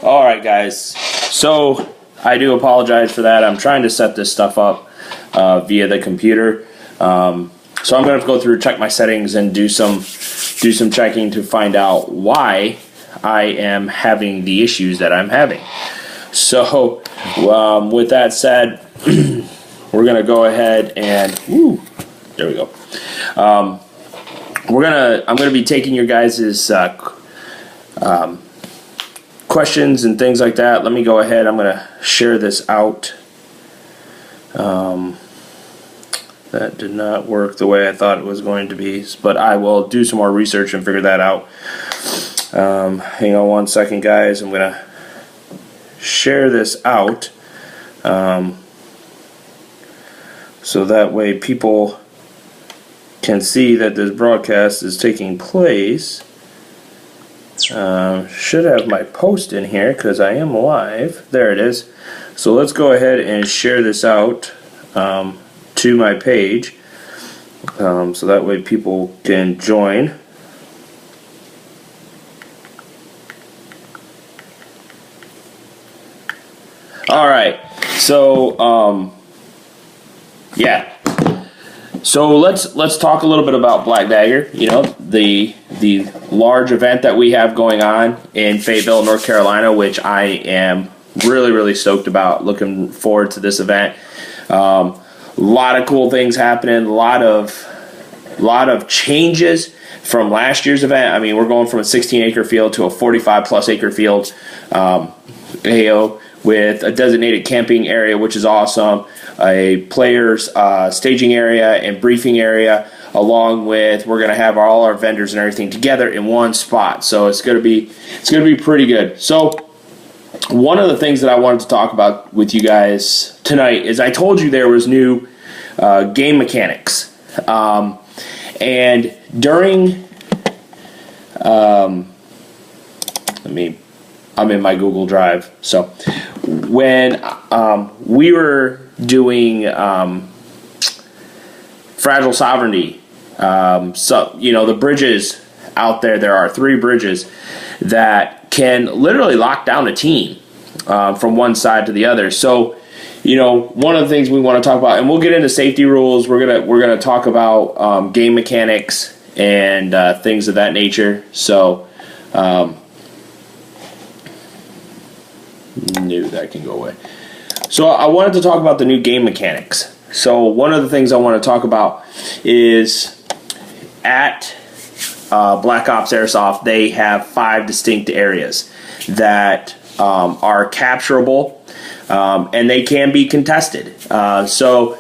All right, guys. So I do apologize for that. I'm trying to set this stuff up via the computer. So I'm going to have to go through, check my settings, and do some checking to find out why I am having the issues that I'm having. So with that said, we're going to go ahead and there we go. I'm going to be taking your guys' questions and things like that. Let me go ahead. I'm going to share this out. That did not work the way I thought it was going to be, but I will do some more research and figure that out. Hang on one second, guys. I'm going to share this out so that way people can see that this broadcast is taking place. Should have my post in here because I am live. There it is. So let's go ahead and share this out to my page so that way people can join. All right. So yeah. So let's talk a little bit about Black Dagger. You know, the large event that we have going on in Fayetteville, North Carolina, which I am really stoked about. Looking forward to this event. A lot of cool things happening. A lot of changes from last year's event. I mean, we're going from a 16-acre field to a 45+ acre field. With a designated camping area, which is awesome, a player's staging area and briefing area, along with we're going to have all our vendors and everything together in one spot. So it's going to be pretty good. So one of the things that I wanted to talk about with you guys tonight is I told you there was new game mechanics, and during I'm in my Google Drive. So when we were doing Fragile Sovereignty, so you know the bridges out there are 3 bridges that can literally lock down a team from one side to the other. So you know, one of the things we want to talk about, and we'll get into safety rules. We're gonna talk about game mechanics and things of that nature. So. That can go away. So I wanted to talk about the new game mechanics. So one of the things I want to talk about is at Black Ops Airsoft, they have 5 distinct areas that are capturable and they can be contested. So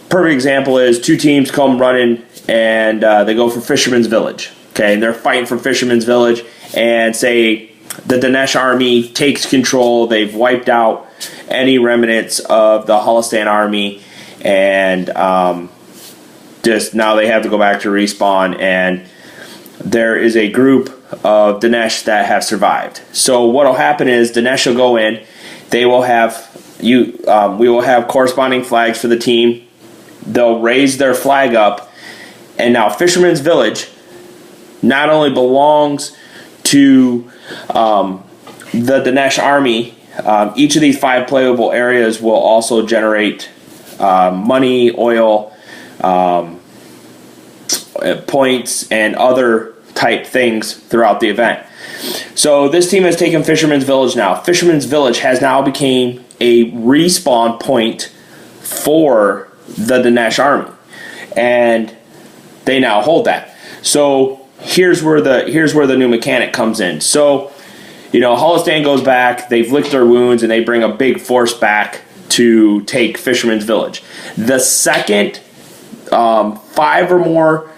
perfect example is 2 teams come running and they go for Fisherman's Village. Okay, and they're fighting for Fisherman's Village, and say the Dinesh army takes control. They've wiped out any remnants of the Hollistan army, and just now they have to go back to respawn, and there is a group of Dinesh that have survived. So what will happen is Dinesh will go in. They will have we will have corresponding flags for the team. They'll raise their flag up, and now Fisherman's Village not only belongs to the Dinesh army, each of these 5 playable areas will also generate money, oil, points, and other type things throughout the event. So this team has taken Fisherman's Village now. Fisherman's Village has now become a respawn point for the Dinesh army, and they now hold that. So here's where the new mechanic comes in. So, you know, Hollistan goes back, they've licked their wounds, and they bring a big force back to take Fisherman's Village. The second 5 or more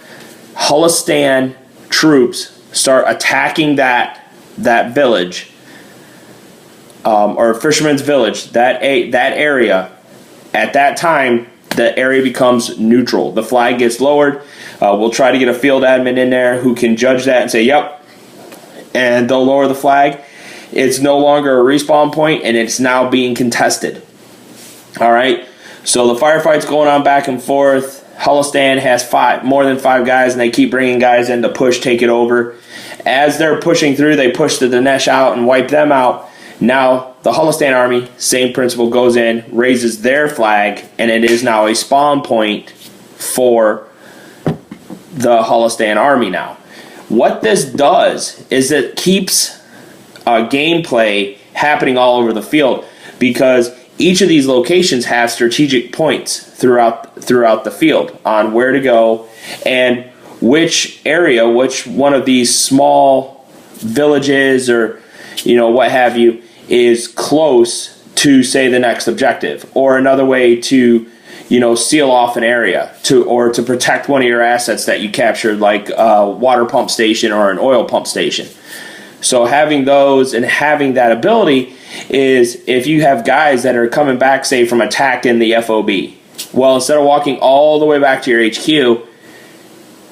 Hollistan troops start attacking that village, or Fisherman's Village, that area, at that time, the area becomes neutral. The flag gets lowered. We'll try to get a field admin in there who can judge that and say, yep, and they'll lower the flag. It's no longer a respawn point, and it's now being contested. All right, so the firefight's going on back and forth. Hollistan has more than 5 guys, and they keep bringing guys in to take it over. As they're pushing through, they push the Dinesh out and wipe them out. Now, the Hulistan army, same principle, goes in, raises their flag, and it is now a spawn point for the Hulistan army now. What this does is it keeps gameplay happening all over the field, because each of these locations have strategic points throughout the field on where to go and which area, which one of these small villages or what have you is close to, say, the next objective, or another way to seal off an area or to protect one of your assets that you captured, like a water pump station or an oil pump station. So having those and having that ability is, if you have guys that are coming back, say, from attacking the FOB, well, instead of walking all the way back to your HQ,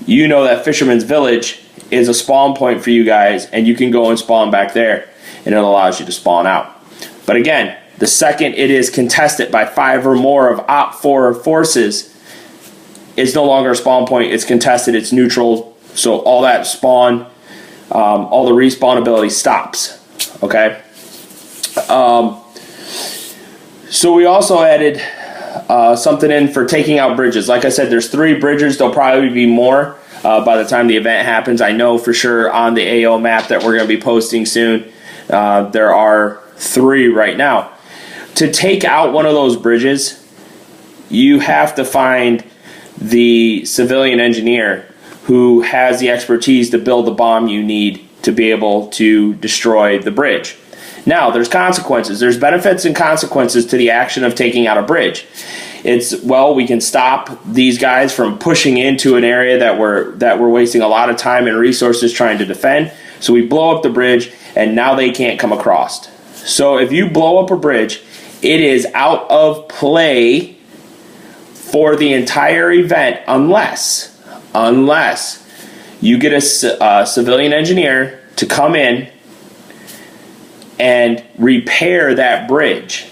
that Fisherman's Village is a spawn point for you guys, and you can go and spawn back there, and it allows you to spawn out. But again, the second it is contested by 5 or more of Op4 forces, it's no longer a spawn point. It's contested. It's neutral. So all that spawn, all the respawn ability stops. Okay. So we also added something in for taking out bridges. Like I said, there's 3 bridges. There'll probably be more by the time the event happens. I know for sure on the AO map that we're going to be posting soon, there are 3 right now. To take out one of those bridges, you have to find the civilian engineer who has the expertise to build the bomb you need to be able to destroy the bridge. Now, there's consequences. There's benefits and consequences to the action of taking out a bridge. We can stop these guys from pushing into an area that we're wasting a lot of time and resources trying to defend. So we blow up the bridge, and now they can't come across. So if you blow up a bridge, it is out of play for the entire event unless you get a civilian engineer to come in and repair that bridge.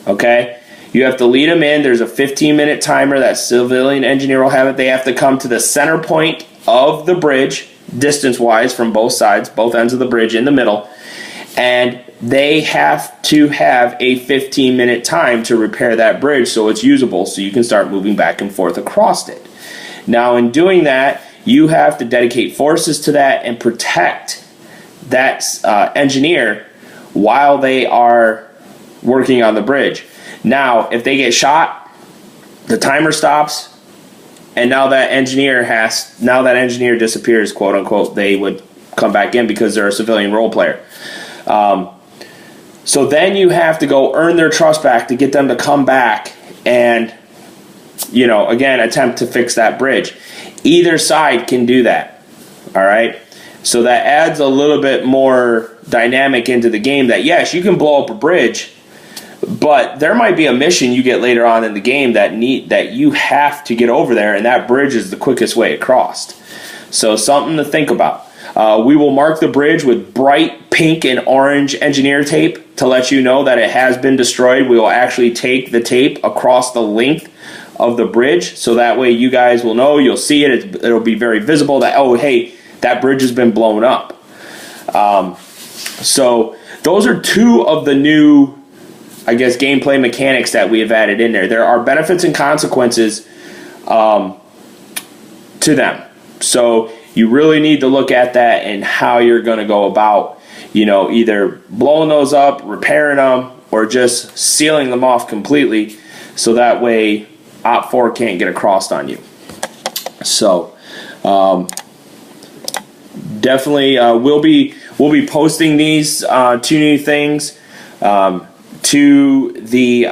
Okay? You have to lead them in. There's a 15-minute timer that civilian engineer will have it. They have to come to the center point of the bridge, distance-wise, from both sides, both ends of the bridge in the middle, and they have to have a 15-minute time to repair that bridge so it's usable, so you can start moving back and forth across it. Now, in doing that, you have to dedicate forces to that and protect that engineer while they are working on the bridge. Now, if they get shot, the timer stops, and now that engineer disappears, quote unquote. They would come back in because they're a civilian role player. So then you have to go earn their trust back to get them to come back and, again, attempt to fix that bridge. Either side can do that. All right. So that adds a little bit more dynamic into the game, that yes, you can blow up a bridge, but there might be a mission you get later on in the game that you have to get over there, and that bridge is the quickest way across. So something to think about. We will mark the bridge with bright pink and orange engineer tape to let you know that it has been destroyed. We will actually take the tape across the length of the bridge, so that way you guys will know. You'll see it. It'll be very visible that, oh, hey, that bridge has been blown up. So those are 2 of the new, gameplay mechanics that we have added in there. There are benefits and consequences to them. So you really need to look at that and how you're going to go about, either blowing those up, repairing them, or just sealing them off completely, so that way Op4 can't get across on you. So definitely we'll be posting these 2 new things to the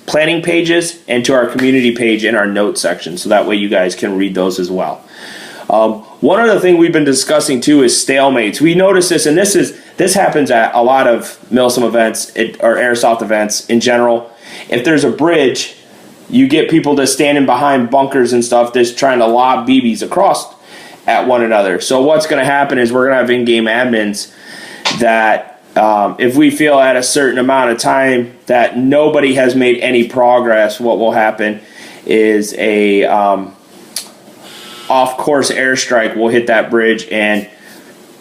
planning pages and to our community page in our notes section, so that way you guys can read those as well. One other thing we've been discussing too is stalemates. We noticed this, and this happens at a lot of Milsim events or airsoft events in general. If there's a bridge, you get people just standing behind bunkers and stuff, just trying to lob BBs across at one another. So what's going to happen is we're going to have in-game admins that if we feel at a certain amount of time that nobody has made any progress, what will happen is a off-course airstrike will hit that bridge and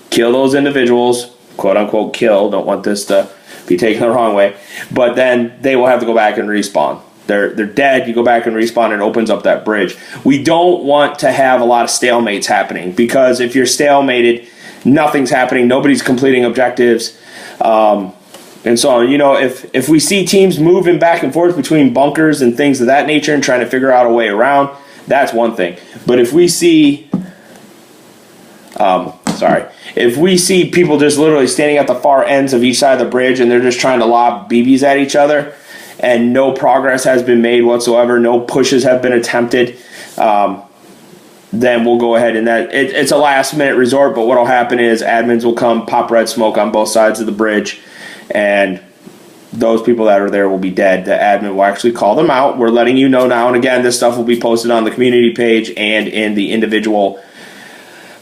kill those individuals, quote-unquote kill. Don't want this to be taken the wrong way. But then they will have to go back and respawn. They're dead. You go back and respawn, and it opens up that bridge. We don't want to have a lot of stalemates happening, because if you're stalemated, nothing's happening. Nobody's completing objectives. And so on. If we see teams moving back and forth between bunkers and things of that nature and trying to figure out a way around, that's one thing. But if we see if we see people just literally standing at the far ends of each side of the bridge and they're just trying to lob BBs at each other and no progress has been made whatsoever, no pushes have been attempted, then we'll go ahead and it's a last-minute resort. But what will happen is admins will come, pop red smoke on both sides of the bridge, and those people that are there will be dead. The admin will actually call them out. We're letting you know now, and again, this stuff will be posted on the community page and in the individual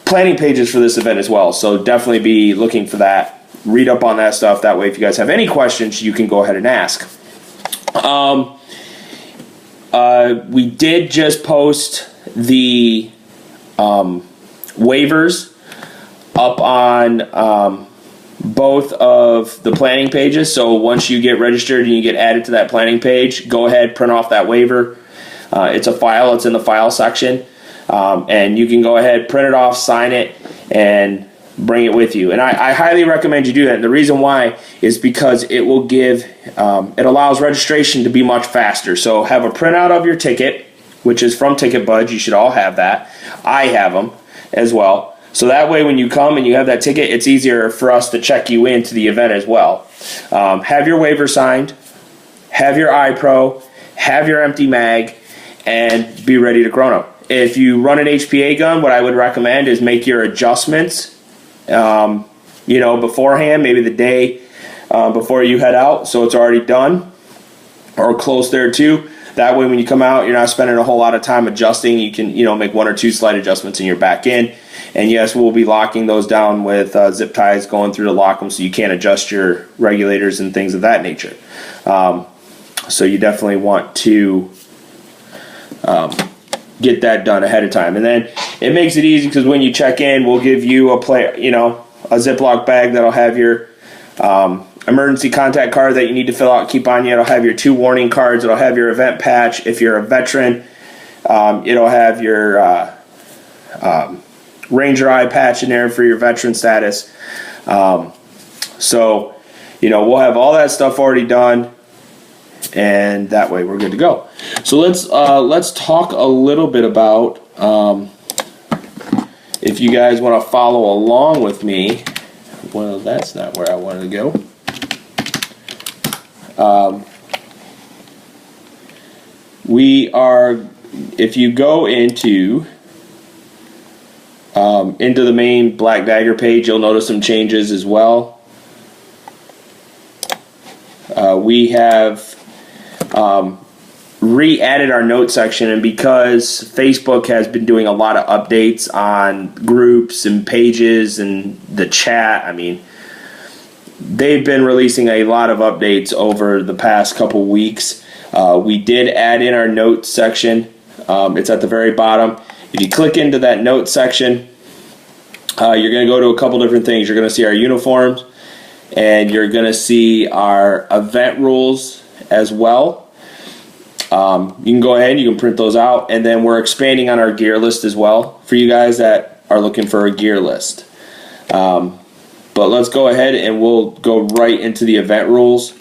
planning pages for this event as well. So definitely be looking for that. Read up on that stuff. That way, if you guys have any questions, you can go ahead and ask. We did just post the waivers up on both of the planning pages. So once you get registered and you get added to that planning page, go ahead, print off that waiver. It's a file. It's in the file section. And you can go ahead, print it off, sign it, and bring it with you. And I highly recommend you do that. And the reason why is because it will give, it allows registration to be much faster. So have a printout of your ticket, which is from Ticket Budge. You should all have that. I have them as well. So that way when you come and you have that ticket, it's easier for us to check you into the event as well. Have your waiver signed, have your iPro, have your empty mag, and be ready to chrono. If you run an HPA gun, what I would recommend is make your adjustments, beforehand, maybe the day before you head out, so it's already done or close there too. That way when you come out, you're not spending a whole lot of time adjusting. You can, make one or two slight adjustments and you're back in. And yes, we'll be locking those down with zip ties going through to lock them so you can't adjust your regulators and things of that nature. So you definitely want to get that done ahead of time. And then it makes it easy because when you check in, we'll give you a Ziploc bag that'll have your emergency contact card that you need to fill out and keep on you. It'll have your 2 warning cards. It'll have your event patch. If you're a veteran, it'll have your Ranger eye patch in there for your veteran status. So we'll have all that stuff already done, and that way we're good to go. So let's talk a little bit about, if you guys want to follow along with me. Well, that's not where I wanted to go. If you go into the main Black Dagger page, you'll notice some changes as well. We have re-added our note section, and because Facebook has been doing a lot of updates on groups and pages and the chat, they've been releasing a lot of updates over the past couple weeks. We did add in our notes section. It's at the very bottom. If you click into that notes section, you're going to go to a couple different things. You're going to see our uniforms, and you're going to see our event rules as well. You can go ahead and you can print those out, and then we're expanding on our gear list as well for you guys that are looking for a gear list. But let's go ahead and we'll go right into the event rules.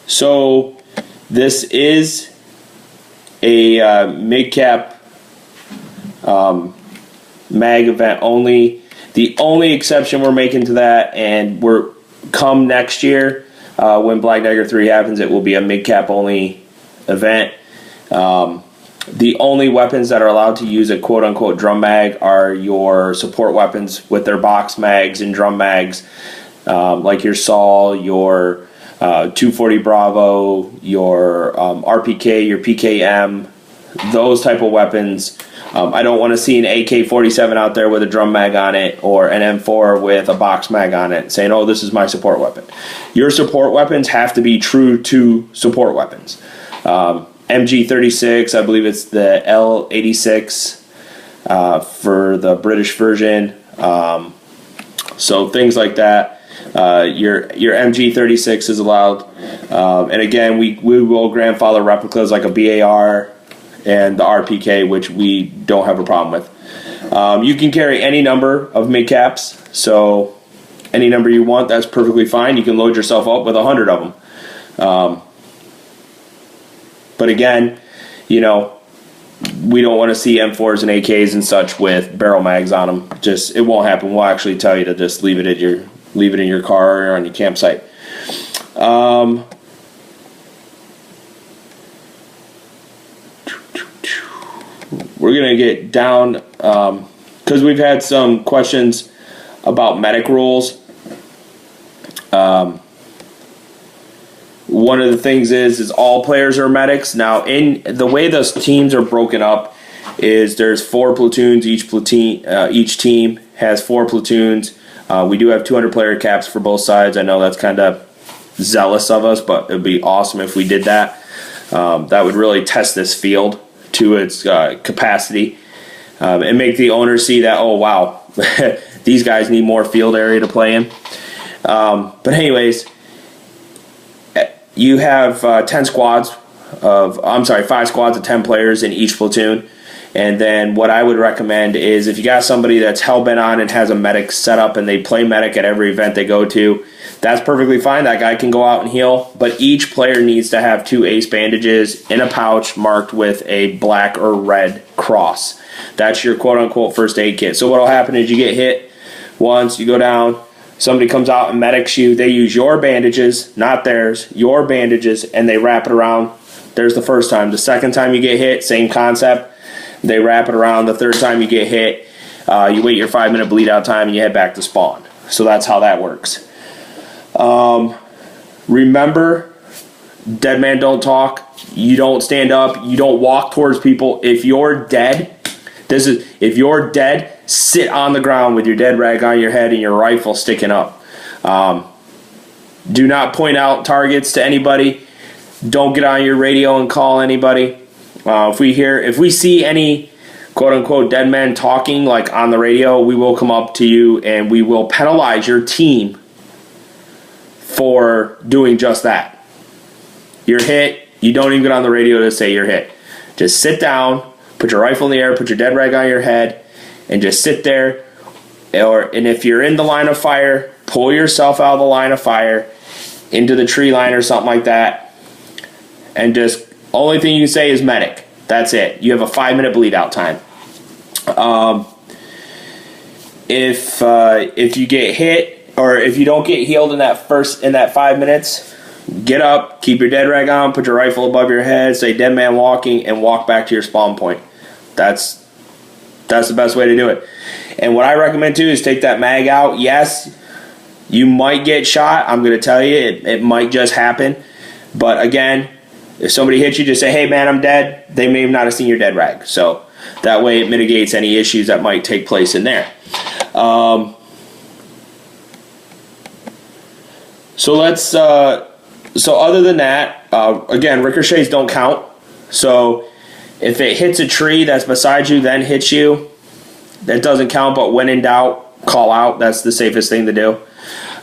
So this is a mid-cap mag event only. The only exception we're making to that, and we're come next year when Black Dagger 3 happens, it will be a mid-cap only event. The only weapons that are allowed to use a quote-unquote drum mag are your support weapons with their box mags and drum mags, like your Saul, your 240 Bravo, your RPK, your PKM, those type of weapons. I don't want to see an AK-47 out there with a drum mag on it, or an M4 with a box mag on it saying, oh, this is my support weapon. Your support weapons have to be true to support weapons. MG36, I believe it's the L86 for the British version. So things like that. Your MG36 is allowed. And again, we will grandfather replicas like a BAR and the RPK, which we don't have a problem with. You can carry any number of mid-caps, so any number you want, that's perfectly fine. You can load yourself up with 100 of them. But again, we don't want to see M4s and AKs and such with barrel mags on them. It won't happen. We'll actually tell you to just leave it in your car or on your campsite. We're gonna get down because we've had some questions about medic rules. One of the things is all players are medics. Now, in the way those teams are broken up is there's 4 platoons. Each team has 4 platoons. We do have 200 player caps for both sides. I know that's kind of zealous of us, but it would be awesome if we did that. That would really test this field to its capacity and make the owners see that, oh, wow, these guys need more field area to play in. But anyways, you have 5 squads of 10 players in each platoon. And then what I would recommend is if you got somebody that's hell-bent on and has a medic set up and they play medic at every event they go to, that's perfectly fine. That guy can go out and heal. But each player needs to have 2 ace bandages in a pouch marked with a black or red cross. That's your quote-unquote first aid kit. So what will happen is you get hit once, you go down, somebody comes out and medics you. They use your bandages, not theirs, your bandages, and they wrap it around. There's the first time. The second time you get hit, same concept. They wrap it around. The third time you get hit, you wait your 5-minute bleed out time and you head back to spawn. So that's how that works. Remember, dead man don't talk. You don't stand up. You don't walk towards people. If you're dead, sit on the ground with your dead rag on your head and your rifle sticking up. Do not point out targets to anybody. Don't get on your radio and call anybody. If we see any quote-unquote dead men talking like on the radio, we will come up to you and we will penalize your team for doing just that. You're hit. You don't even get on the radio to say you're hit. Just sit down, put your rifle in the air, put your dead rag on your head, and just sit there. And if you're in the line of fire, pull yourself out of the line of fire into the tree line or something like that, and just only thing you can say is medic. That's it. You have a 5-minute bleed out time. If you get hit or if you don't get healed in that 5 minutes, get up, keep your dead rag on, put your rifle above your head, say dead man walking, and walk back to your spawn point. That's the best way to do it. And what I recommend too is take that mag out. Yes, you might get shot. I'm going to tell you, it might just happen. But again, if somebody hits you, just say, hey man, I'm dead. They may not have seen your dead rag. So that way it mitigates any issues that might take place in there. So other than that, again, ricochets don't count. So if it hits a tree that's beside you, then hits you, that doesn't count. But when in doubt, call out. That's the safest thing to do.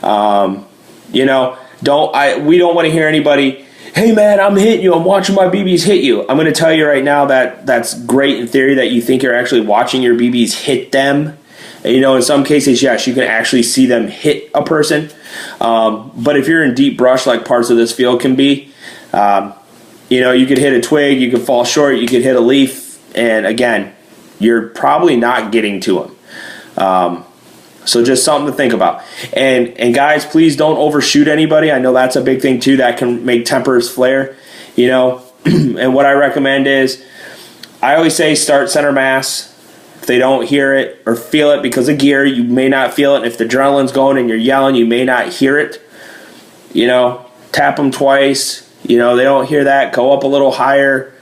We don't want to hear anybody, hey man, I'm hitting you, I'm watching my BBs hit you. I'm going to tell you right now that that's great in theory that you think you're actually watching your BBs hit them. In some cases, yes, you can actually see them hit a person. But if you're in deep brush like parts of this field can be, you could hit a twig, you could fall short, you could hit a leaf, and again, you're probably not getting to them. So just something to think about. And guys, please don't overshoot anybody. I know that's a big thing too. That can make tempers flare, And what I recommend is, I always say start center mass. If they don't hear it or feel it because of gear, you may not feel it. And if the adrenaline's going and you're yelling, you may not hear it. Tap them twice. They don't hear that. Go up a little higher.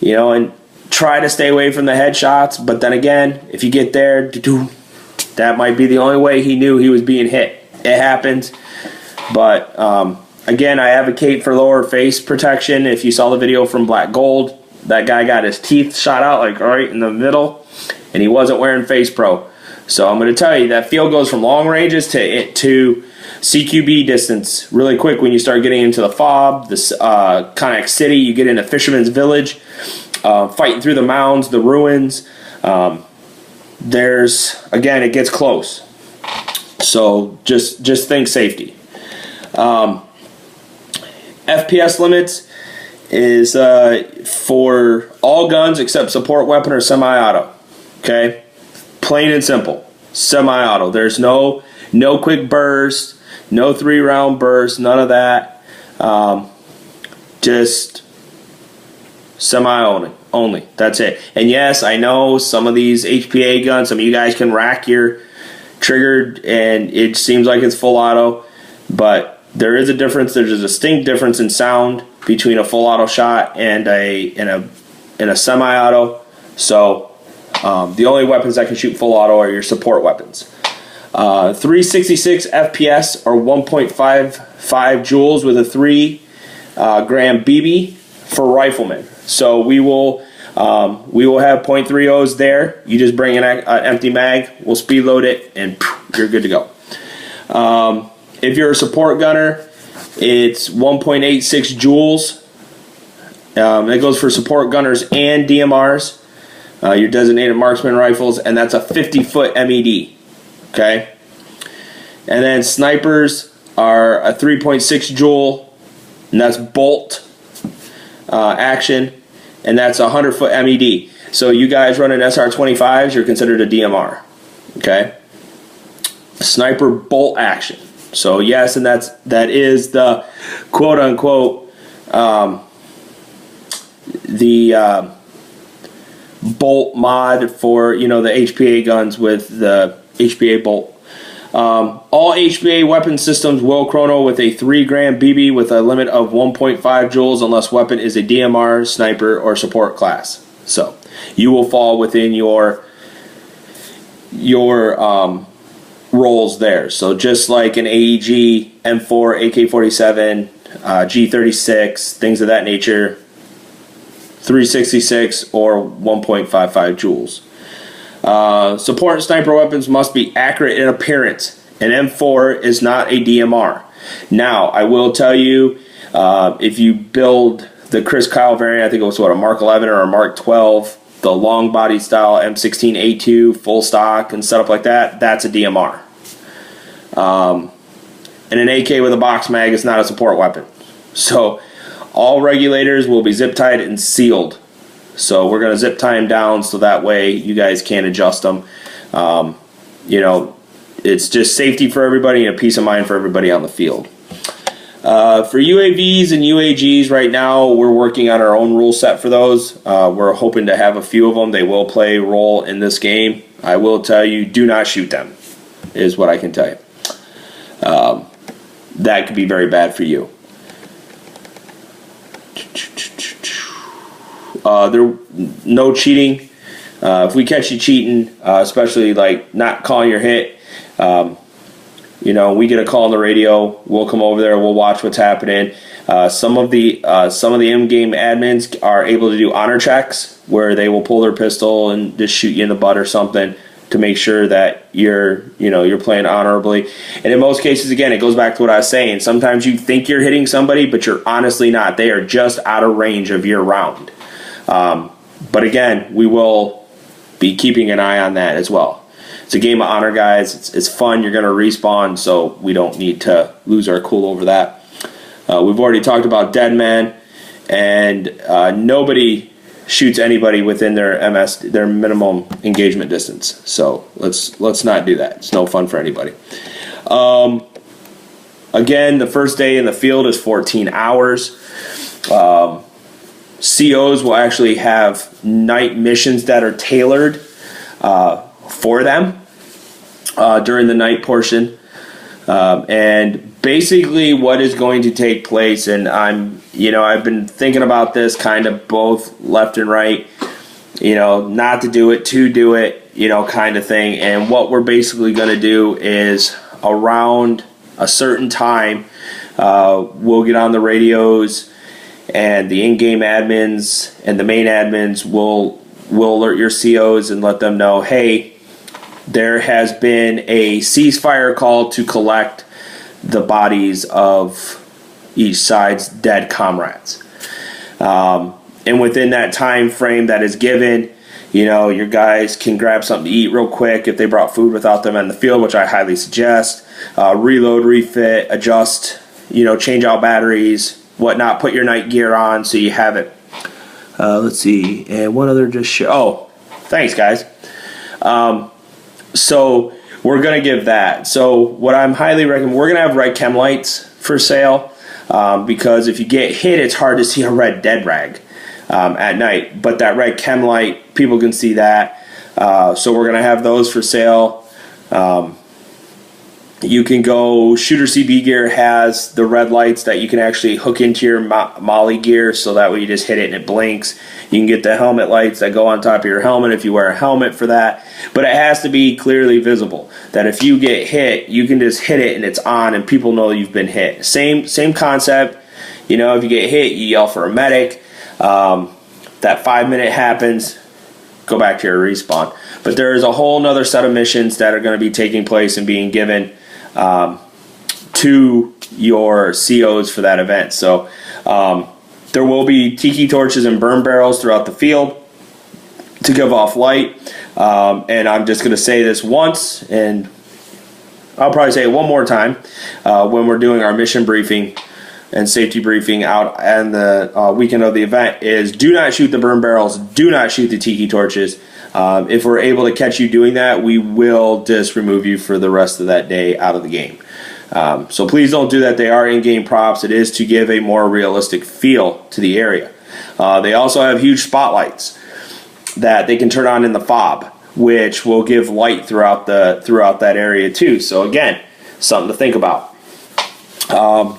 And try to stay away from the headshots. But then again, if you get there, that might be the only way he knew he was being hit. It happens. But Again, I advocate for lower face protection. If you saw the video from Black Gold, that guy got his teeth shot out like right in the middle, and he wasn't wearing Face Pro. So I'm going to tell you that field goes from long ranges to CQB distance really quick when you start getting into the FOB, the Conic City, you get into Fisherman's Village, fighting through the mounds, the ruins. Again, it gets close. So just think safety. FPS limits is for all guns except support weapon or semi-auto. Okay? Plain and simple. Semi-auto. There's no quick burst, no 3-round burst, none of that. Just only. That's it. And yes, I know some of these HPA guns, some of you guys can rack your trigger and it seems like it's full auto, but there is a difference. There's a distinct difference in sound between a full auto shot and a semi-auto. So the only weapons that can shoot full auto are your support weapons. 366 FPS or 1.55 joules with a 3 gram BB for riflemen. So we will have .30s there. You just bring an empty mag. We'll speed load it, and you're good to go. If you're a support gunner, it's 1.86 joules. It goes for support gunners and DMRs, your designated marksman rifles, and that's a 50-foot MED. Okay? And then snipers are a 3.6 joule, and that's bolt action, and that's a 100-foot MED. So you guys running SR25s, you're considered a DMR. Okay? Sniper bolt action. So yes, and that is the quote unquote the bolt mod for the HPA guns with the HPA bolt. All HPA weapon systems will chrono with a 3 gram BB with a limit of 1.5 joules unless weapon is a DMR, sniper, or support class. So you will fall within your roles there. So just like an AEG, M4, AK-47, G36, things of that nature, 366 or 1.55 joules. Support sniper weapons must be accurate in appearance. An M4 is not a DMR. Now, I will tell you, if you build the Chris Kyle variant, I think it was a Mark 11 or a Mark 12, the long body style M16A2 full stock and setup like that, that's a DMR. And an AK with a box mag is not a support weapon. So all regulators will be zip tied and sealed. So we're going to zip tie them down so that way you guys can adjust them. It's just safety for everybody and a peace of mind for everybody on the field. For UAVs and UAGs right now, we're working on our own rule set for those. We're hoping to have a few of them. They will play a role in this game. I will tell you, do not shoot them, is what I can tell you. That could be very bad for you. No cheating. If we catch you cheating, especially like not calling your hit, we get a call on the radio. We'll come over there. We'll watch what's happening. Some of the in-game admins are able to do honor checks where they will pull their pistol and just shoot you in the butt or something to make sure that you're playing honorably. And in most cases, again, it goes back to what I was saying. Sometimes you think you're hitting somebody, but you're honestly not. They are just out of range of your round. But again, we will be keeping an eye on that as well. It's a game of honor, guys. It's fun. You're going to respawn, so we don't need to lose our cool over that. We've already talked about dead men, and nobody shoots anybody within their minimum engagement distance. So let's not do that. It's no fun for anybody. Again, the first day in the field is 14 hours. COs will actually have night missions that are tailored for them during the night portion. And basically what is going to take place, and I've been thinking about this kind of both left and right, not to do it, to do it, kind of thing. And what we're basically going to do is around a certain time, we'll get on the radios, and the in-game admins and the main admins will alert your COs and let them know, hey, there has been a ceasefire call to collect the bodies of each side's dead comrades. And within that time frame that is given, your guys can grab something to eat real quick if they brought food without them in the field, which I highly suggest. Reload, refit, adjust, change out batteries, whatnot. Put your night gear on so you have it. Let's see. And one other just show. Oh, thanks, guys. So we're going to give that. So what I'm highly recommending, we're going to have red chem lights for sale because if you get hit, it's hard to see a red dead rag at night. But that red chem light, people can see that. So we're going to have those for sale. You can go, Shooter CB gear has the red lights that you can actually hook into your Molly gear, so that way you just hit it and it blinks. You can get the helmet lights that go on top of your helmet if you wear a helmet for that. But it has to be clearly visible, that if you get hit, you can just hit it and it's on and people know you've been hit. Same concept. If you get hit, you yell for a medic. That 5 minute happens, go back to your respawn. But there is a whole nother set of missions that are going to be taking place and being given to your COs for that event. So there will be tiki torches and burn barrels throughout the field to give off light. And I'm just going to say this once, and I'll probably say it one more time when we're doing our mission briefing and safety briefing out and the weekend of the event, is do not shoot the burn barrels, do not shoot the tiki torches. If we're able to catch you doing that, we will just remove you for the rest of that day out of the game. So please don't do that. They are in-game props. It is to give a more realistic feel to the area. They also have huge spotlights that they can turn on in the fob, which will give light throughout that area too. So again, something to think about.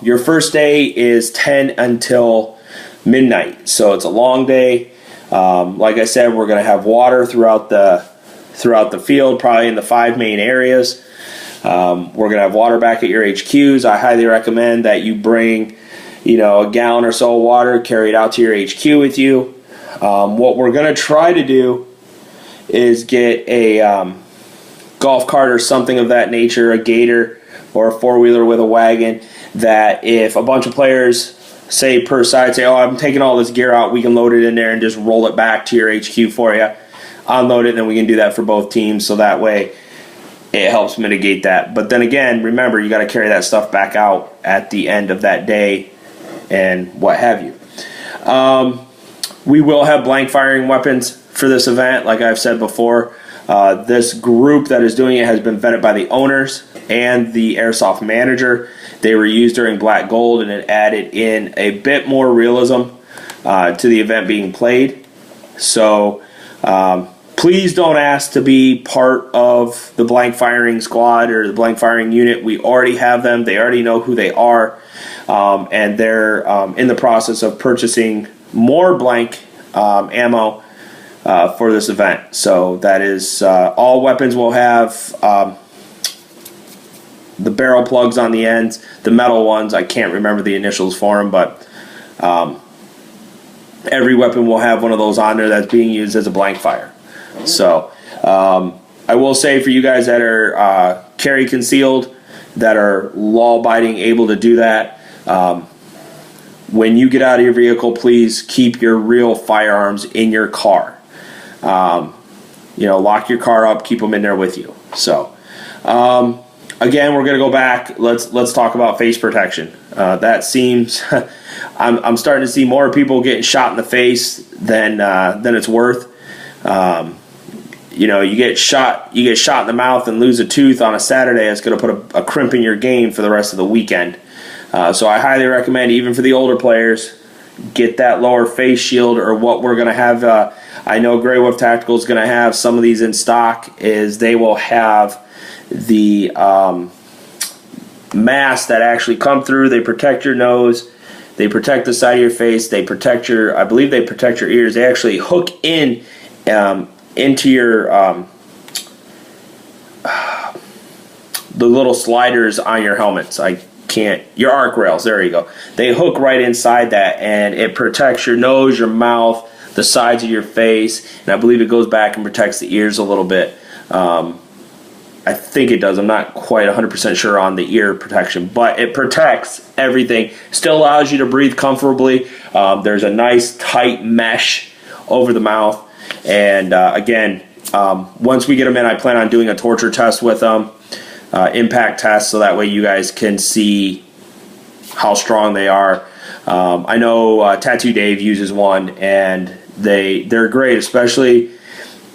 Your first day is 10 until midnight, so it's a long day. Like I said, we're going to have water throughout the field, probably in the 5 main areas. We're going to have water back at your HQs. I highly recommend that you bring, a gallon or so of water, carry it out to your HQ with you. What we're going to try to do is get a golf cart or something of that nature, a gator or a four-wheeler with a wagon, that if a bunch of players, say per side, say, oh, I'm taking all this gear out, we can load it in there and just roll it back to your HQ for you, unload it, and then we can do that for both teams, so that way it helps mitigate that. But then again, remember, you got to carry that stuff back out at the end of that day and what have you. We will have blank firing weapons for this event, like I've said before. This group that is doing it has been vetted by the owners and the airsoft manager. They were used during Black Gold, and it added in a bit more realism to the event being played. So please don't ask to be part of the blank firing squad or the blank firing unit. We already have them. They already know who they are, and they're in the process of purchasing more blank ammo for this event. So that is all weapons will have the barrel plugs on the ends, the metal ones. I can't remember the initials for them, but every weapon will have one of those on there that's being used as a blank fire. So I will say, for you guys that are carry concealed, that are law-abiding, able to do that, when you get out of your vehicle, please keep your real firearms in your car. Lock your car up, keep them in there with you. So again, we're going to go back. Let's talk about face protection. That seems I'm starting to see more people getting shot in the face than it's worth. You get shot in the mouth and lose a tooth on a Saturday. It's going to put a crimp in your game for the rest of the weekend. So I highly recommend, even for the older players, get that lower face shield, or what we're going to have. I know Grey Wolf Tactical is going to have some of these in stock. Is they will have the masks that actually come through. They protect your nose. They protect the side of your face. They protect I believe they protect your ears. They actually hook in into your the little sliders on your helmets. I can't, your arc rails, there you go. They hook right inside that, and it protects your nose, your mouth, the sides of your face, and I believe it goes back and protects the ears a little bit. I think it does. I'm not quite 100% sure on the ear protection, but it protects everything. Still allows you to breathe comfortably. There's a nice tight mesh over the mouth. And again, once we get them in, I plan on doing a torture test with them, impact test, so that way you guys can see how strong they are. I know Tattoo Dave uses one, and they're great, especially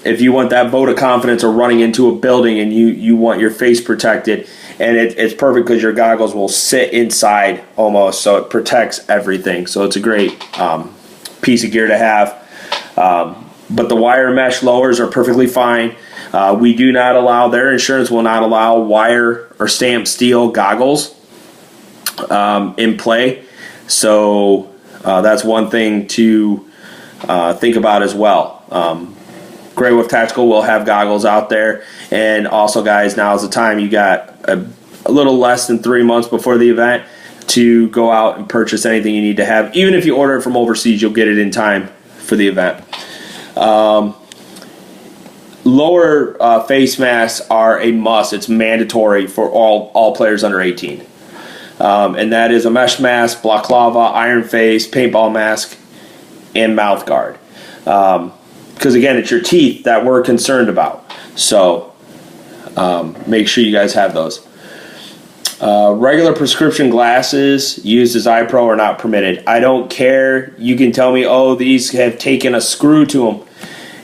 if you want that vote of confidence or running into a building and you want your face protected. And it's perfect because your goggles will sit inside almost, so it protects everything. So it's a great piece of gear to have. But the wire mesh lowers are perfectly fine. We do not allow, their insurance will not allow wire or stamped steel goggles in play. So that's one thing to think about as well. Grey Wolf Tactical will have goggles out there. And also, guys, now is the time. You got a little less than 3 months before the event to go out and purchase anything you need to have. Even if you order it from overseas, you'll get it in time for the event. Lower face masks are a must. It's mandatory for all players under 18. And that is a mesh mask, balaclava, iron face, paintball mask, and mouth guard. Because again, it's your teeth that we're concerned about. So make sure you guys have those. Regular prescription glasses used as eye pro are not permitted. I don't care. You can tell me, oh, these have taken a screw to them.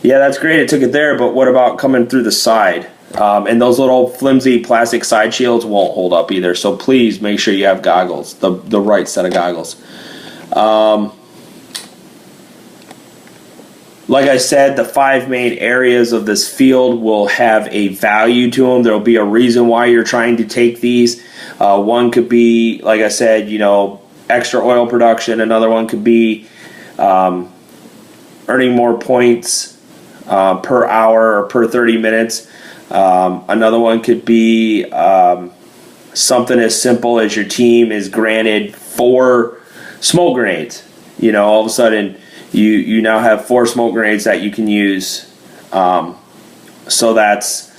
Yeah, that's great. It took it there, but what about coming through the side? And those little flimsy plastic side shields won't hold up either. So please make sure you have goggles, the right set of goggles. Like I said, the 5 main areas of this field will have a value to them. There will be a reason why you're trying to take these. One could be, like I said, extra oil production. Another one could be earning more points per hour or per 30 minutes. Another one could be something as simple as your team is granted 4 smoke grenades. All of a sudden, you now have 4 smoke grenades that you can use. So that's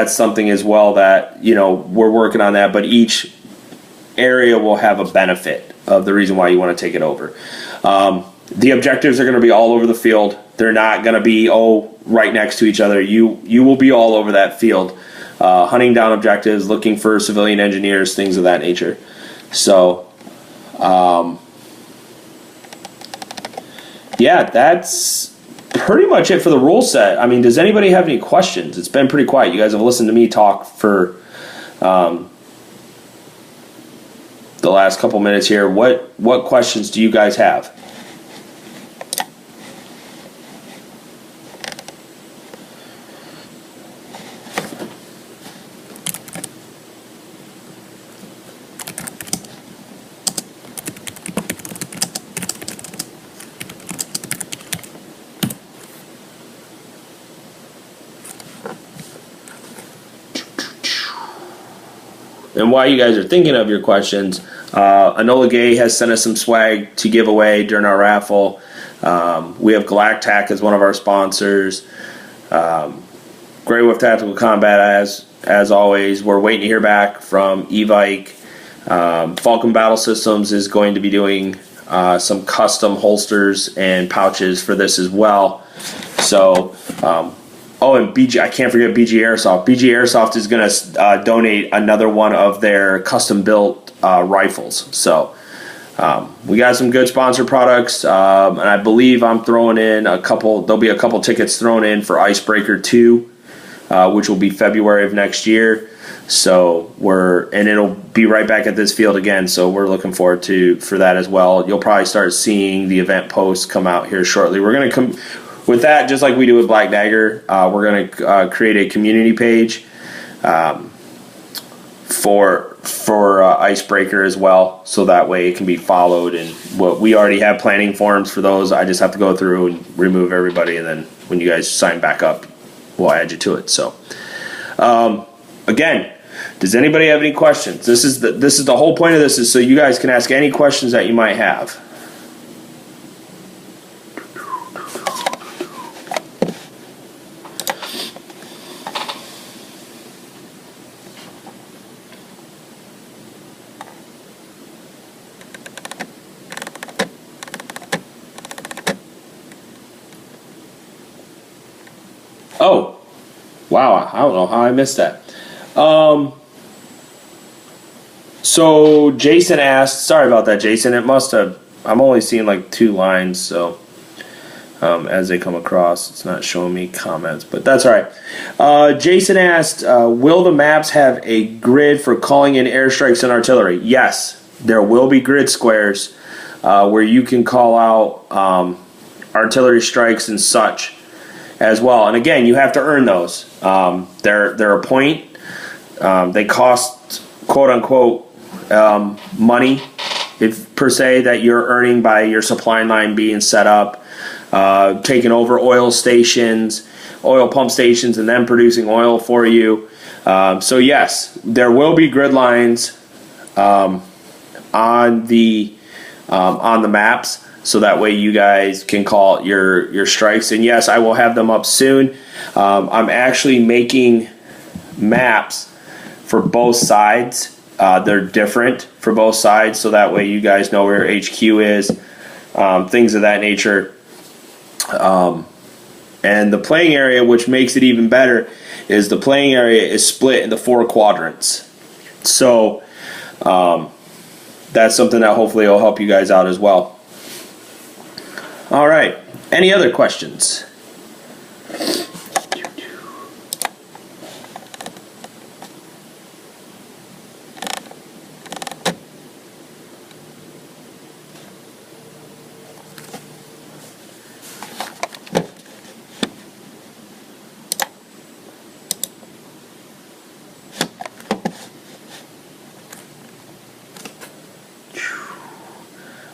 something as well that, we're working on that. But each area will have a benefit of the reason why you want to take it over. The objectives are going to be all over the field. They're not going to be, right next to each other. You will be all over that field, hunting down objectives, looking for civilian engineers, things of that nature. So, yeah, that's pretty much it for the rule set. I mean, does anybody have any questions? It's been pretty quiet. You guys have listened to me talk for the last couple minutes here. What questions do you guys have? And while you guys are thinking of your questions, Enola Gay has sent us some swag to give away during our raffle. We have Galactac as one of our sponsors. Grey Wolf Tactical Combat, as always. We're waiting to hear back from Evike. Falcon Battle Systems is going to be doing some custom holsters and pouches for this as well. So, and BG, I can't forget BG Airsoft. BG Airsoft is going to donate another one of their custom-built rifles. So we got some good sponsor products, and I believe I'm throwing in there'll be a couple tickets thrown in for Icebreaker 2, which will be February of next year. So and it'll be right back at this field again, so we're looking forward for that as well. You'll probably start seeing the event posts come out here shortly. We're going to with that, just like we do with Black Dagger, we're going to create a community page for Icebreaker as well, so that way it can be followed. And we already have planning forms for those. I just have to go through and remove everybody, and then when you guys sign back up, we'll add you to it. So, again, Does anybody have any questions? This is the whole point of this, is so you guys can ask any questions that you might have. Oh, wow, I don't know how I missed that. So Jason asked, sorry about that, Jason. It must have, I'm only seeing like 2 lines, so as they come across, it's not showing me comments, but that's all right. Jason asked, will the maps have a grid for calling in airstrikes and artillery? Yes, there will be grid squares where you can call out artillery strikes and such as well. And again, you have to earn those. They're a point. They cost, quote unquote, money, if per se, that you're earning by your supply line being set up, taking over oil stations, oil pump stations, and then producing oil for you. So yes, there will be grid lines on the maps, so that way you guys can call your strikes. And yes, I will have them up soon. I'm actually making maps for both sides. They're different for both sides, so that way you guys know where HQ is, things of that nature. And the playing area, which makes it even better, is the playing area is split into 4 quadrants. So that's something that hopefully will help you guys out as well. All right. Any other questions?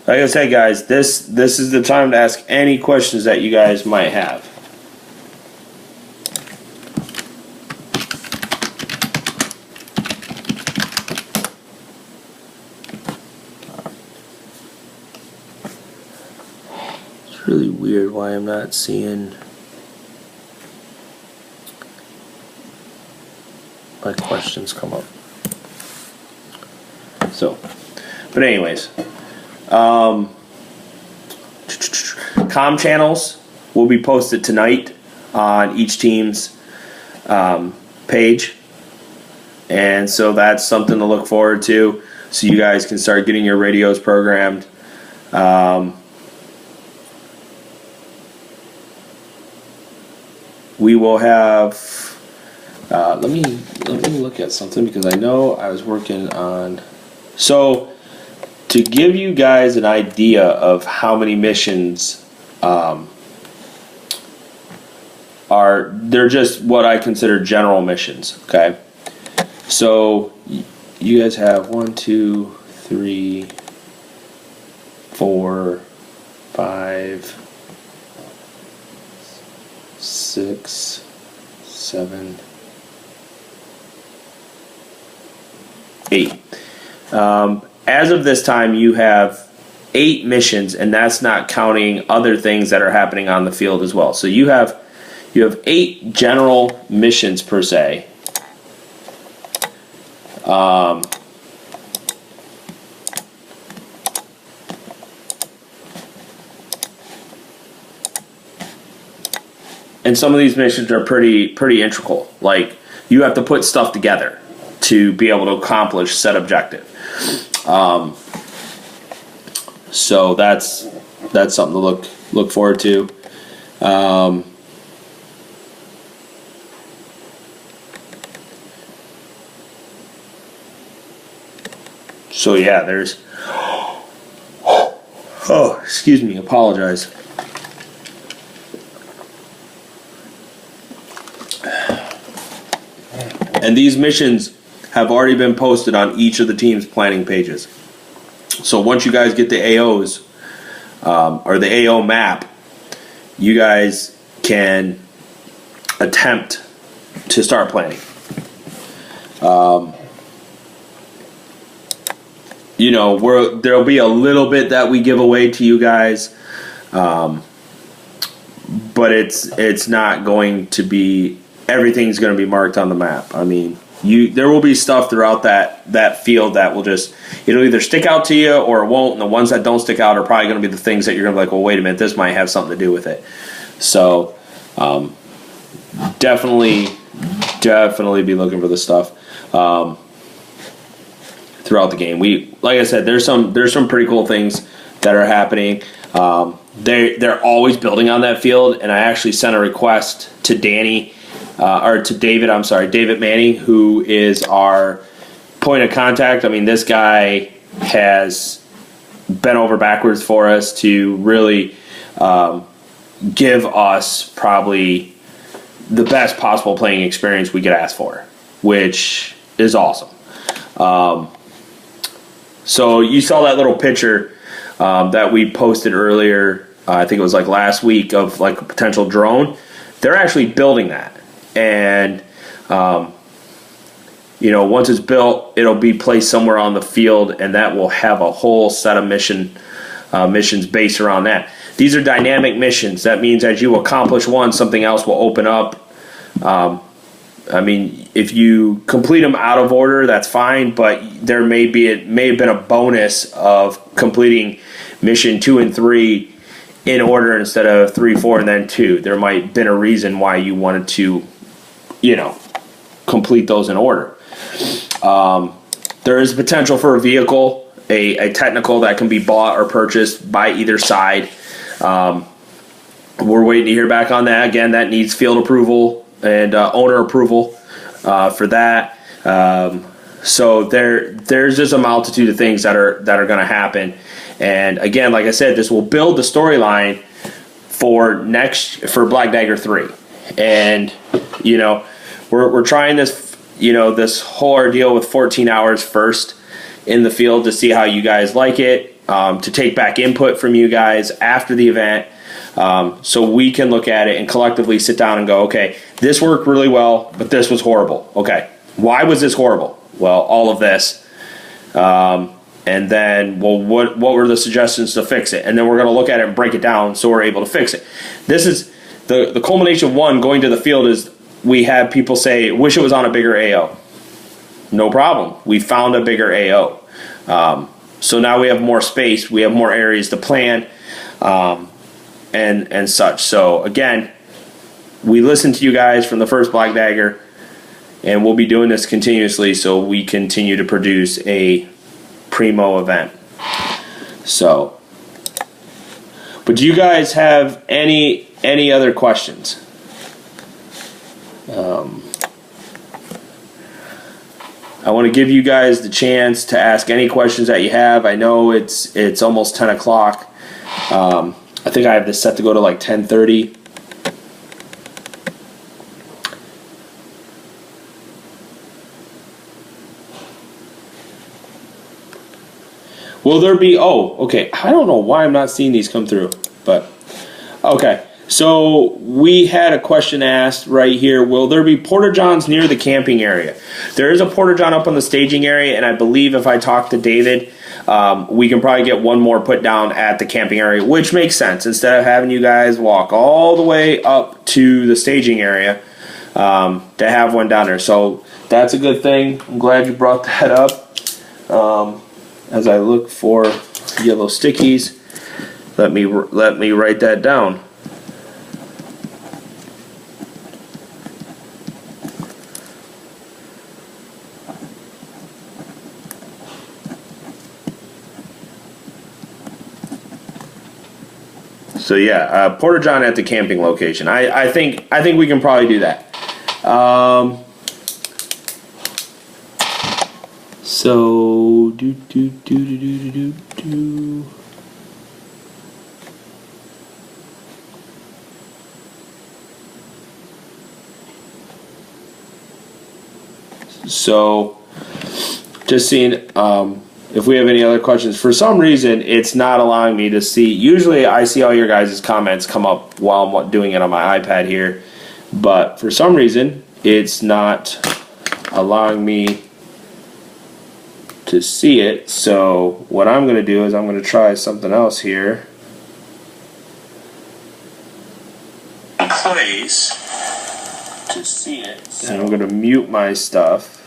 Like I said, guys, this is the time to ask any questions that you guys might have. It's really weird why I'm not seeing my questions come up. So, but anyways. Com channels will be posted tonight on each team's page, and so that's something to look forward to, so you guys can start getting your radios programmed. We will have let me look at something, because I know I was working on, so to give you guys an idea of how many missions they're just what I consider general missions, okay? So you guys have 1, 2, 3, 4, 5, 6, 7, 8. As of this time, you have 8 missions, and that's not counting other things that are happening on the field as well. So you have 8 general missions per se. And some of these missions are pretty integral. Like, you have to put stuff together to be able to accomplish said objective. So that's something to look forward to. So yeah, there's. Oh, excuse me. Apologize. And these missions have already been posted on each of the team's planning pages. So once you guys get the AOs, or the AO map, you guys can attempt to start planning. You know, there'll be a little bit that we give away to you guys, but it's not going to be, everything's going to be marked on the map. I mean, there will be stuff throughout that field that will just, it'll either stick out to you or it won't, and the ones that don't stick out are probably going to be the things that you're going to be like, well, wait a minute, this might have something to do with it. So definitely be looking for this stuff throughout the game. Like I said, there's some pretty cool things that are happening. They're always building on that field, and I actually sent a request to David Manning, who is our point of contact. I mean, this guy has bent over backwards for us to really give us probably the best possible playing experience we could ask for, which is awesome. So you saw that little picture that we posted earlier, I think it was like last week, of like a potential drone. They're actually building that. And, you know, once it's built, it'll be placed somewhere on the field, and that will have a whole set of missions based around that. These are dynamic missions. That means as you accomplish one, something else will open up. I mean, if you complete them out of order, that's fine, but it may have been a bonus of completing mission 2 and 3 in order instead of 3, 4, and then 2. There might have been a reason why you wanted to, you know, complete those in order. There is potential for a vehicle, a technical that can be bought or purchased by either side. We're waiting to hear back on that. Again, that needs field approval and owner approval for that. So there's just a multitude of things that are going to happen. And again, like I said, this will build the storyline for Black Dagger 3. And you know, we're trying this, you know, this whole ordeal with 14 hours first in the field to see how you guys like it, to take back input from you guys after the event. So we can look at it and collectively sit down and go, okay, this worked really well, but this was horrible. Okay, why was this horrible? Well, all of this. And then, well, what were the suggestions to fix it? And then we're going to look at it and break it down so we're able to fix it. This is the culmination of one going to the field is we had people say, wish it was on a bigger AO. No problem. We found a bigger AO. So now we have more space. We have more areas to plan. And such. So again, we listened to you guys from the first Black Dagger, and we'll be doing this continuously so we continue to produce a primo event. So, but do you guys have any other questions? I want to give you guys the chance to ask any questions that you have. I know it's almost 10 o'clock. I think I have this set to go to like 10:30. Will there be, okay, I don't know why I'm not seeing these come through, but, okay. So we had a question asked right here, will there be porta-johns near the camping area? There is a porta-john up on the staging area, and I believe if I talk to David, we can probably get one more put down at the camping area, which makes sense. Instead of having you guys walk all the way up to the staging area, to have one down there. So that's a good thing. I'm glad you brought that up. As I look for yellow stickies, let me write that down. So yeah, porta-john at the camping location. I think we can probably do that. So So just seeing if we have any other questions. For some reason, it's not allowing me to see. Usually I see all your guys' comments come up while I'm doing it on my iPad here. But for some reason, it's not allowing me to see it. So what I'm going to do is I'm going to try something else here. Place to see it. And I'm going to mute my stuff.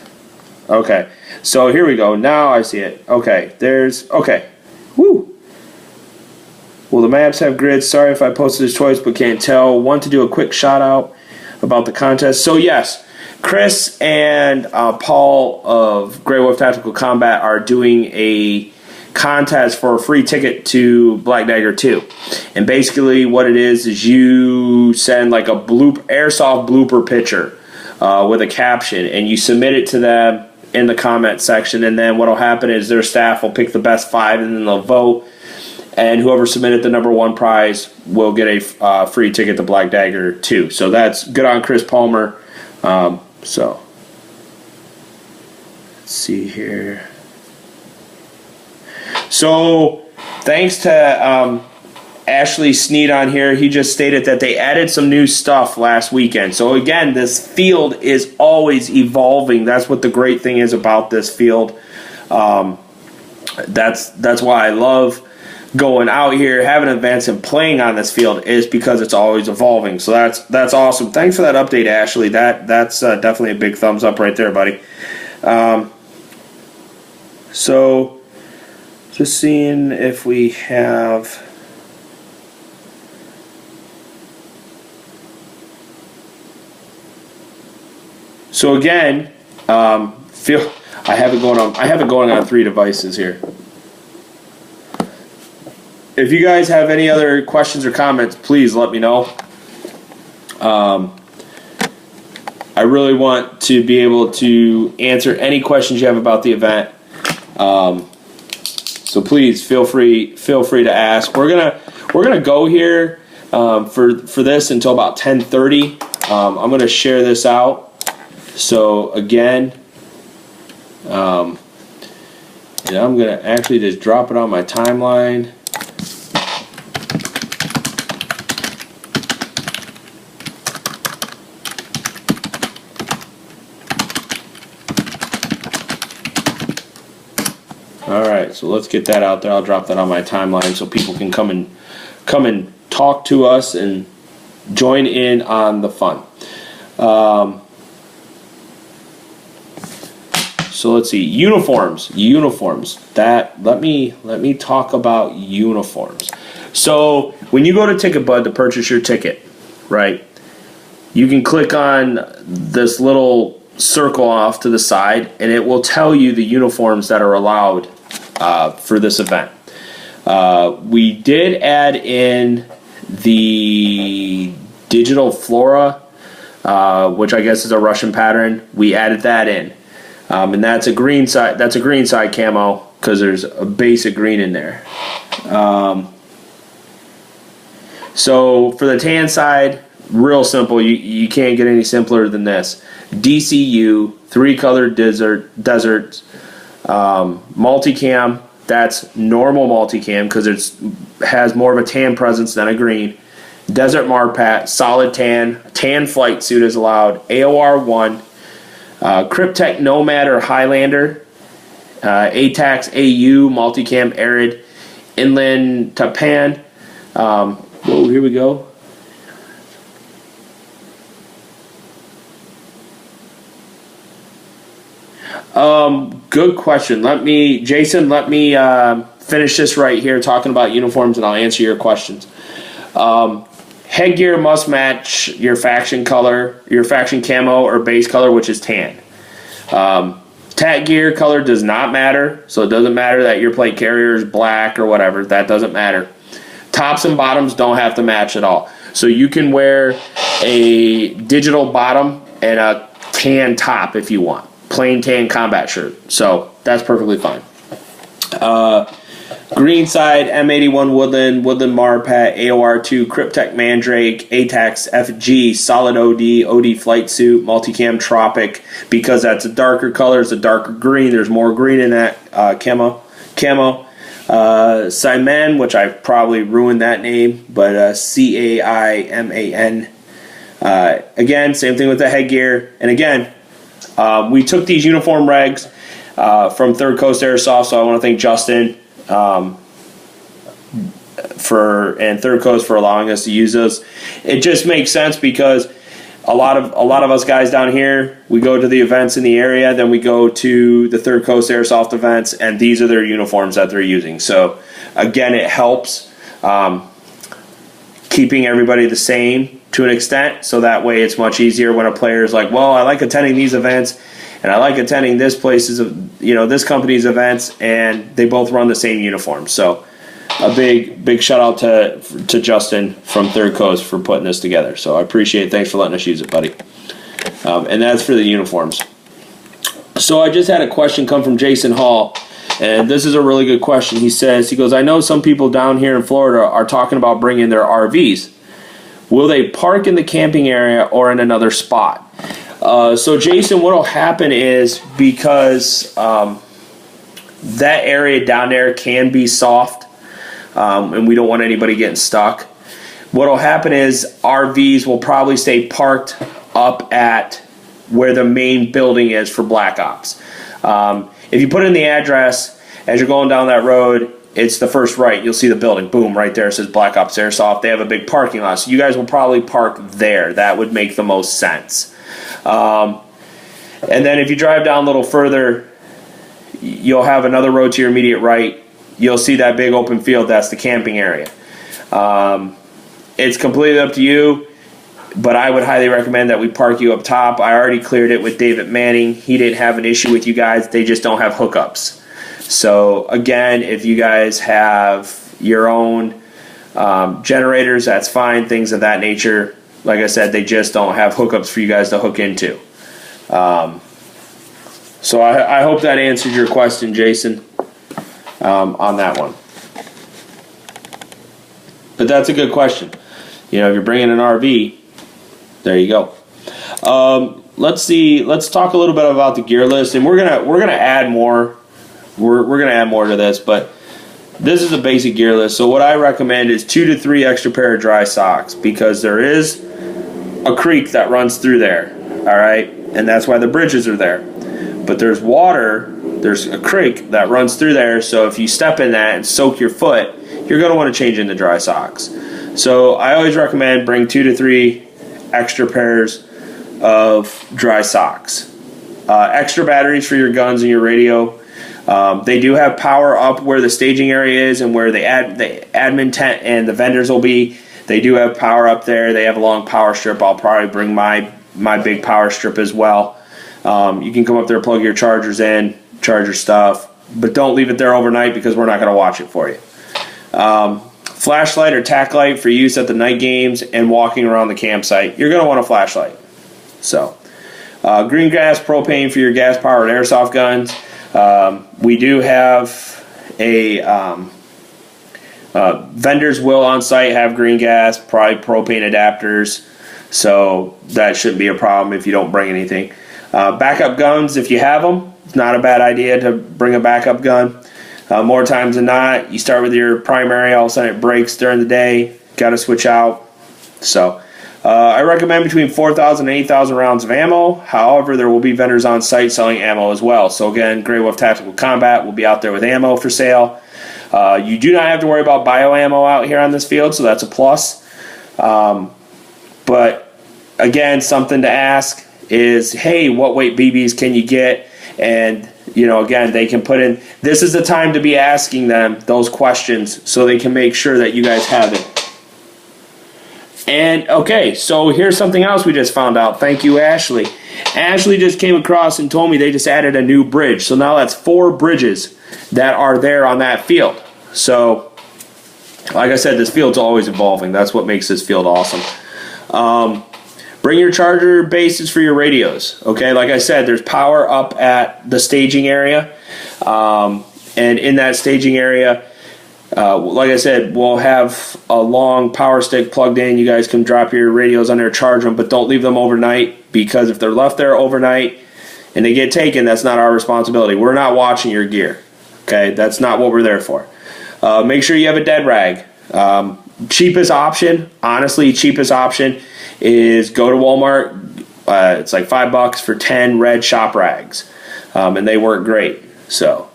Okay, so here we go. Now I see it. Okay, okay. Woo! Well, the maps have grids. Sorry if I posted this choice, but can't tell. Want to do a quick shout out about the contest. So yes, Chris and Paul of Grey Wolf Tactical Combat are doing a contest for a free ticket to Black Dagger 2. And basically what it is you send like a airsoft blooper picture with a caption, and you submit it to them in the comment section, and then what will happen is their staff will pick the best 5, and then they'll vote, and whoever submitted the #1 prize will get a free ticket to Black Dagger 2. So that's good on Chris Palmer. So let's see here. So thanks to Ashley Sneed on here. He just stated that they added some new stuff last weekend. So again, this field is always evolving. That's what the great thing is about this field. That's why I love going out here, having events, and playing on this field, is because it's always evolving. So that's awesome. Thanks for that update, Ashley. That's definitely a big thumbs up right there, buddy. So just seeing if we have. So again, I have it going on 3 devices here. If you guys have any other questions or comments, please let me know. I really want to be able to answer any questions you have about the event. So please feel free to ask. We're gonna go here for this until about 10:30. I'm gonna share this out. So again, and I'm gonna actually just drop it on my timeline. All right, so let's get that out there. I'll drop that on my timeline so people can come and talk to us and join in on the fun. So let's see, uniforms. Let me talk about uniforms. So when you go to TicketBud to purchase your ticket, right, you can click on this little circle off to the side, and it will tell you the uniforms that are allowed for this event. We did add in the digital flora, which I guess is a Russian pattern. We added that in. And that's a green side. That's a green side camo because there's a basic green in there. So for the tan side, real simple. You can't get any simpler than this. DCU 3-color deserts, multicam. That's normal multicam because it has more of a tan presence than a green. Desert Marpat, solid tan flight suit is allowed. AOR 1. Cryptek Nomad or Highlander, ATAX AU, Multicam Arid, Inland Tapan. Whoa, here we go. Good question. Jason, let me finish this right here talking about uniforms, and I'll answer your questions. Headgear must match your faction color, your faction camo or base color, which is tan. Tat gear color does not matter, so it doesn't matter that your plate carrier is black or whatever. That doesn't matter. Tops and bottoms don't have to match at all. So you can wear a digital bottom and a tan top if you want. Plain tan combat shirt. So that's perfectly fine. Green side, M81 Woodland, Woodland Marpat, AOR2, Cryptek Mandrake, ATAX FG, Solid OD Flight Suit, Multicam Tropic, because that's a darker color, it's a darker green, there's more green in that camo. Simon, which I probably ruined that name, but CAIMAN. Again, same thing with the headgear, and again, We took these uniform regs from Third Coast Airsoft, so I want to thank Justin and Third Coast for allowing us to use those. It just makes sense because a lot of us guys down here, we go to the events in the area, then we go to the Third Coast Airsoft events, and these are their uniforms that they're using. So again, it helps keeping everybody the same to an extent, so that way it's much easier when a player is like, well, I like attending these events and I like attending this company's events, and they both run the same uniform. So a big shout out to Justin from Third Coast for putting this together. So I appreciate it. Thanks for letting us use it, buddy. And that's for the uniforms. So I just had a question come from Jason Hall, and this is a really good question. He goes, I know some people down here in Florida are talking about bringing their RVs. Will they park in the camping area or in another spot? So Jason, what will happen is, because that area down there can be soft, and we don't want anybody getting stuck, what will happen is RVs will probably stay parked up at where the main building is for Black Ops. If you put in the address, as you're going down that road, it's the first right. You'll see the building. Boom, right there. It says Black Ops Airsoft. They have a big parking lot. So you guys will probably park there. That would make the most sense. And then if you drive down a little further, you'll have another road to your immediate right. You'll see that big open field. That's the camping area. It's completely up to you, but I would highly recommend that we park you up top. I already cleared it with David Manning. He didn't have an issue with you guys. They just don't have hookups. So again, if you guys have your own generators, that's fine, things of that nature. Like I said, they just don't have hookups for you guys to hook into. So I hope that answered your question, Jason, on that one. But that's a good question. You know, if you're bringing an RV, there you go. Let's see. Let's talk a little bit about the gear list, and we're gonna add more. We're gonna add more to this, but this is a basic gear list. So what I recommend is 2 to 3 extra pair of dry socks, because there is a creek that runs through there. All right, and that's why the bridges are there. But there's water. There's a creek that runs through there. So if you step in that and soak your foot, you're gonna want to change into dry socks. So I always recommend bring 2 to 3 extra pairs of dry socks. Extra batteries for your guns and your radio. They do have power up where the staging area is and where the admin tent and the vendors will be. They do have power up there. They have a long power strip. I'll probably bring my big power strip as well. You can come up there, plug your chargers in, charge your stuff, but don't leave it there overnight because we're not going to watch it for you. Flashlight or tack light for use at the night games and walking around the campsite. You're going to want a flashlight. So, green gas, propane for your gas-powered airsoft guns. We do have a vendors will on site have green gas, probably propane adapters, so that shouldn't be a problem if you don't bring anything. Backup guns, if you have them, it's not a bad idea to bring a backup gun. More times than not, you start with your primary, all of a sudden it breaks during the day, got to switch out. So I recommend between 4,000 and 8,000 rounds of ammo. However, there will be vendors on site selling ammo as well. So again, Grey Wolf Tactical Combat will be out there with ammo for sale. You do not have to worry about bio ammo out here on this field, so that's a plus. But again, something to ask is, hey, what weight BBs can you get? And you know, again, they can put in, this is the time to be asking them those questions so they can make sure that you guys have it. And okay, so here's something else we just found out. Thank you, Ashley. Ashley just came across and told me they just added a new bridge. So now that's 4 bridges that are there on that field. So, like I said, this field's always evolving. That's what makes this field awesome. Bring your charger bases for your radios. Okay, like I said, there's power up at the staging area. And in that staging area, like I said, we'll have a long power stick plugged in. You guys can drop your radios on there, charge them, but don't leave them overnight, because if they're left there overnight and they get taken, that's not our responsibility. We're not watching your gear. Okay, that's not what we're there for. Make sure you have a dead rag. Cheapest option, honestly, cheapest option is go to Walmart, It's like $5 for 10 red shop rags, and they work great. So,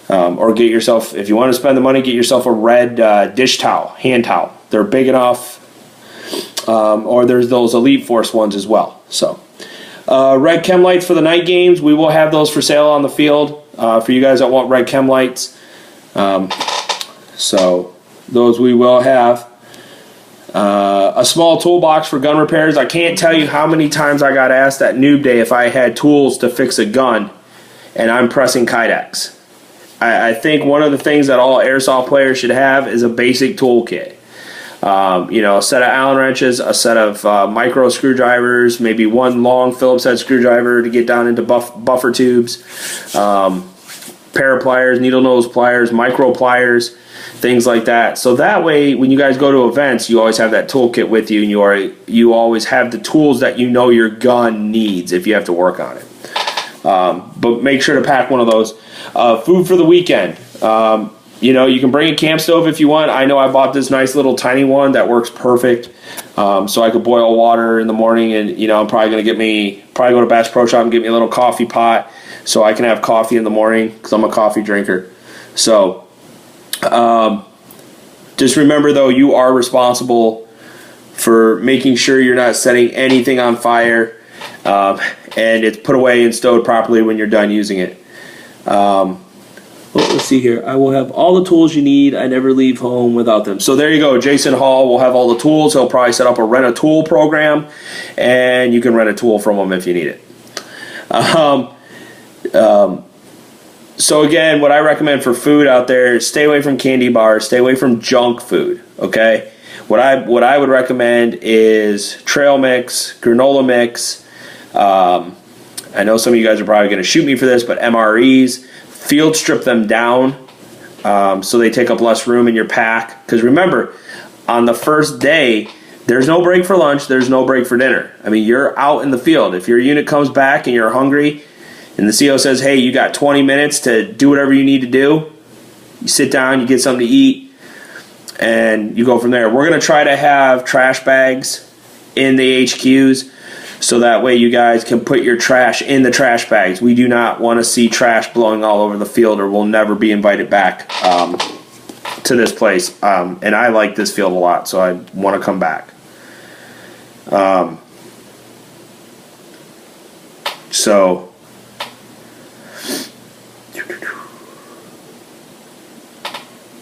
or get yourself, if you want to spend the money, get yourself a red dish towel, hand towel. They're big enough. Or there's those Elite Force ones as well. So, red chem lights for the night games. We will have those for sale on the field for you guys that want red chem lights. So those we will have. A small toolbox for gun repairs. I can't tell you how many times I got asked at Noob Day if I had tools to fix a gun, and I'm pressing Kydex. I think one of the things that all airsoft players should have is a basic toolkit. A set of Allen wrenches, a set of micro screwdrivers, maybe one long Phillips head screwdriver to get down into buffer tubes, pair of pliers, needle nose pliers, micro pliers, things like that. So that way, when you guys go to events, you always have that toolkit with you, and you always have the tools that you know your gun needs if you have to work on it. But make sure to pack one of those. Food for the weekend. You can bring a camp stove if you want. I know I bought this nice little tiny one that works perfect. So I could boil water in the morning, and I'm probably going to go to Bass Pro Shop and get me a little coffee pot so I can have coffee in the morning because I'm a coffee drinker. So just remember, though, you are responsible for making sure you're not setting anything on fire, and it's put away and stowed properly when you're done using it. Let's see here. I will have all the tools you need. I never leave home without them. So there you go. Jason Hall will have all the tools. He'll probably set up a rent-a-tool program, and you can rent a tool from him if you need it. So again, what I recommend for food out there is stay away from candy bars. Stay away from junk food, okay? What I would recommend is trail mix, granola mix. I know some of you guys are probably going to shoot me for this, but MREs. Field strip them down so they take up less room in your pack. Because remember, on the first day, there's no break for lunch, there's no break for dinner. I mean, you're out in the field. If your unit comes back and you're hungry and the CO says, hey, you got 20 minutes to do whatever you need to do, you sit down, you get something to eat, and you go from there. We're going to try to have trash bags in the HQs, so that way you guys can put your trash in the trash bags. We do not want to see trash blowing all over the field, or we'll never be invited back to this place. And I like this field a lot, so I want to come back.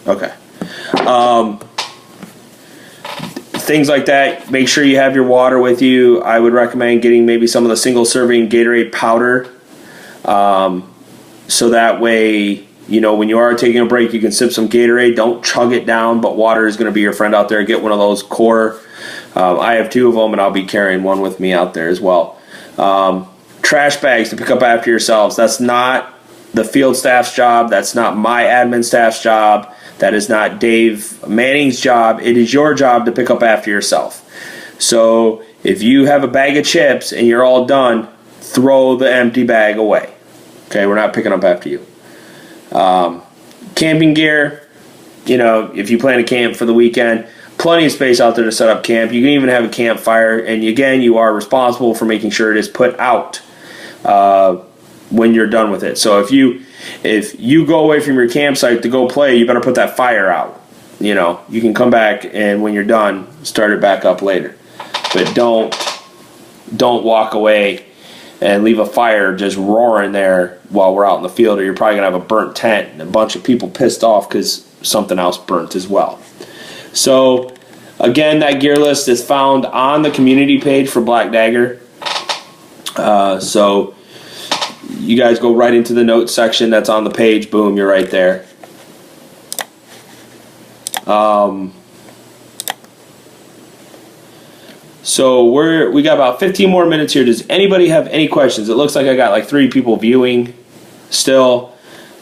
Okay. Things like that. Make sure you have your water with you. I would recommend getting maybe some of the single serving Gatorade powder, so that way, when you are taking a break, you can sip some Gatorade. Don't chug it down, but water is going to be your friend out there. Get one of those core. I have 2 of them, and I'll be carrying one with me out there as well. Trash bags to pick up after yourselves. That's not the field staff's job. That's not my admin staff's job. That is not Dave Manning's job. It is your job to pick up after yourself. So if you have a bag of chips and you're all done, throw the empty bag away. Okay, we're not picking up after you. Camping gear, if you plan to camp for the weekend, plenty of space out there to set up camp. You can even have a campfire, and again, you are responsible for making sure it is put out when you're done with it. So if you go away from your campsite to go play, you better put that fire out. You can come back, and when you're done, start it back up later. But don't walk away and leave a fire just roaring there while we're out in the field, or you're probably going to have a burnt tent and a bunch of people pissed off because something else burnt as well. So, again, that gear list is found on the community page for Black Dagger. So you guys go right into the notes section that's on the page. Boom, you're right there. So we got about 15 more minutes here. Does anybody have any questions? It looks like I got like 3 people viewing still.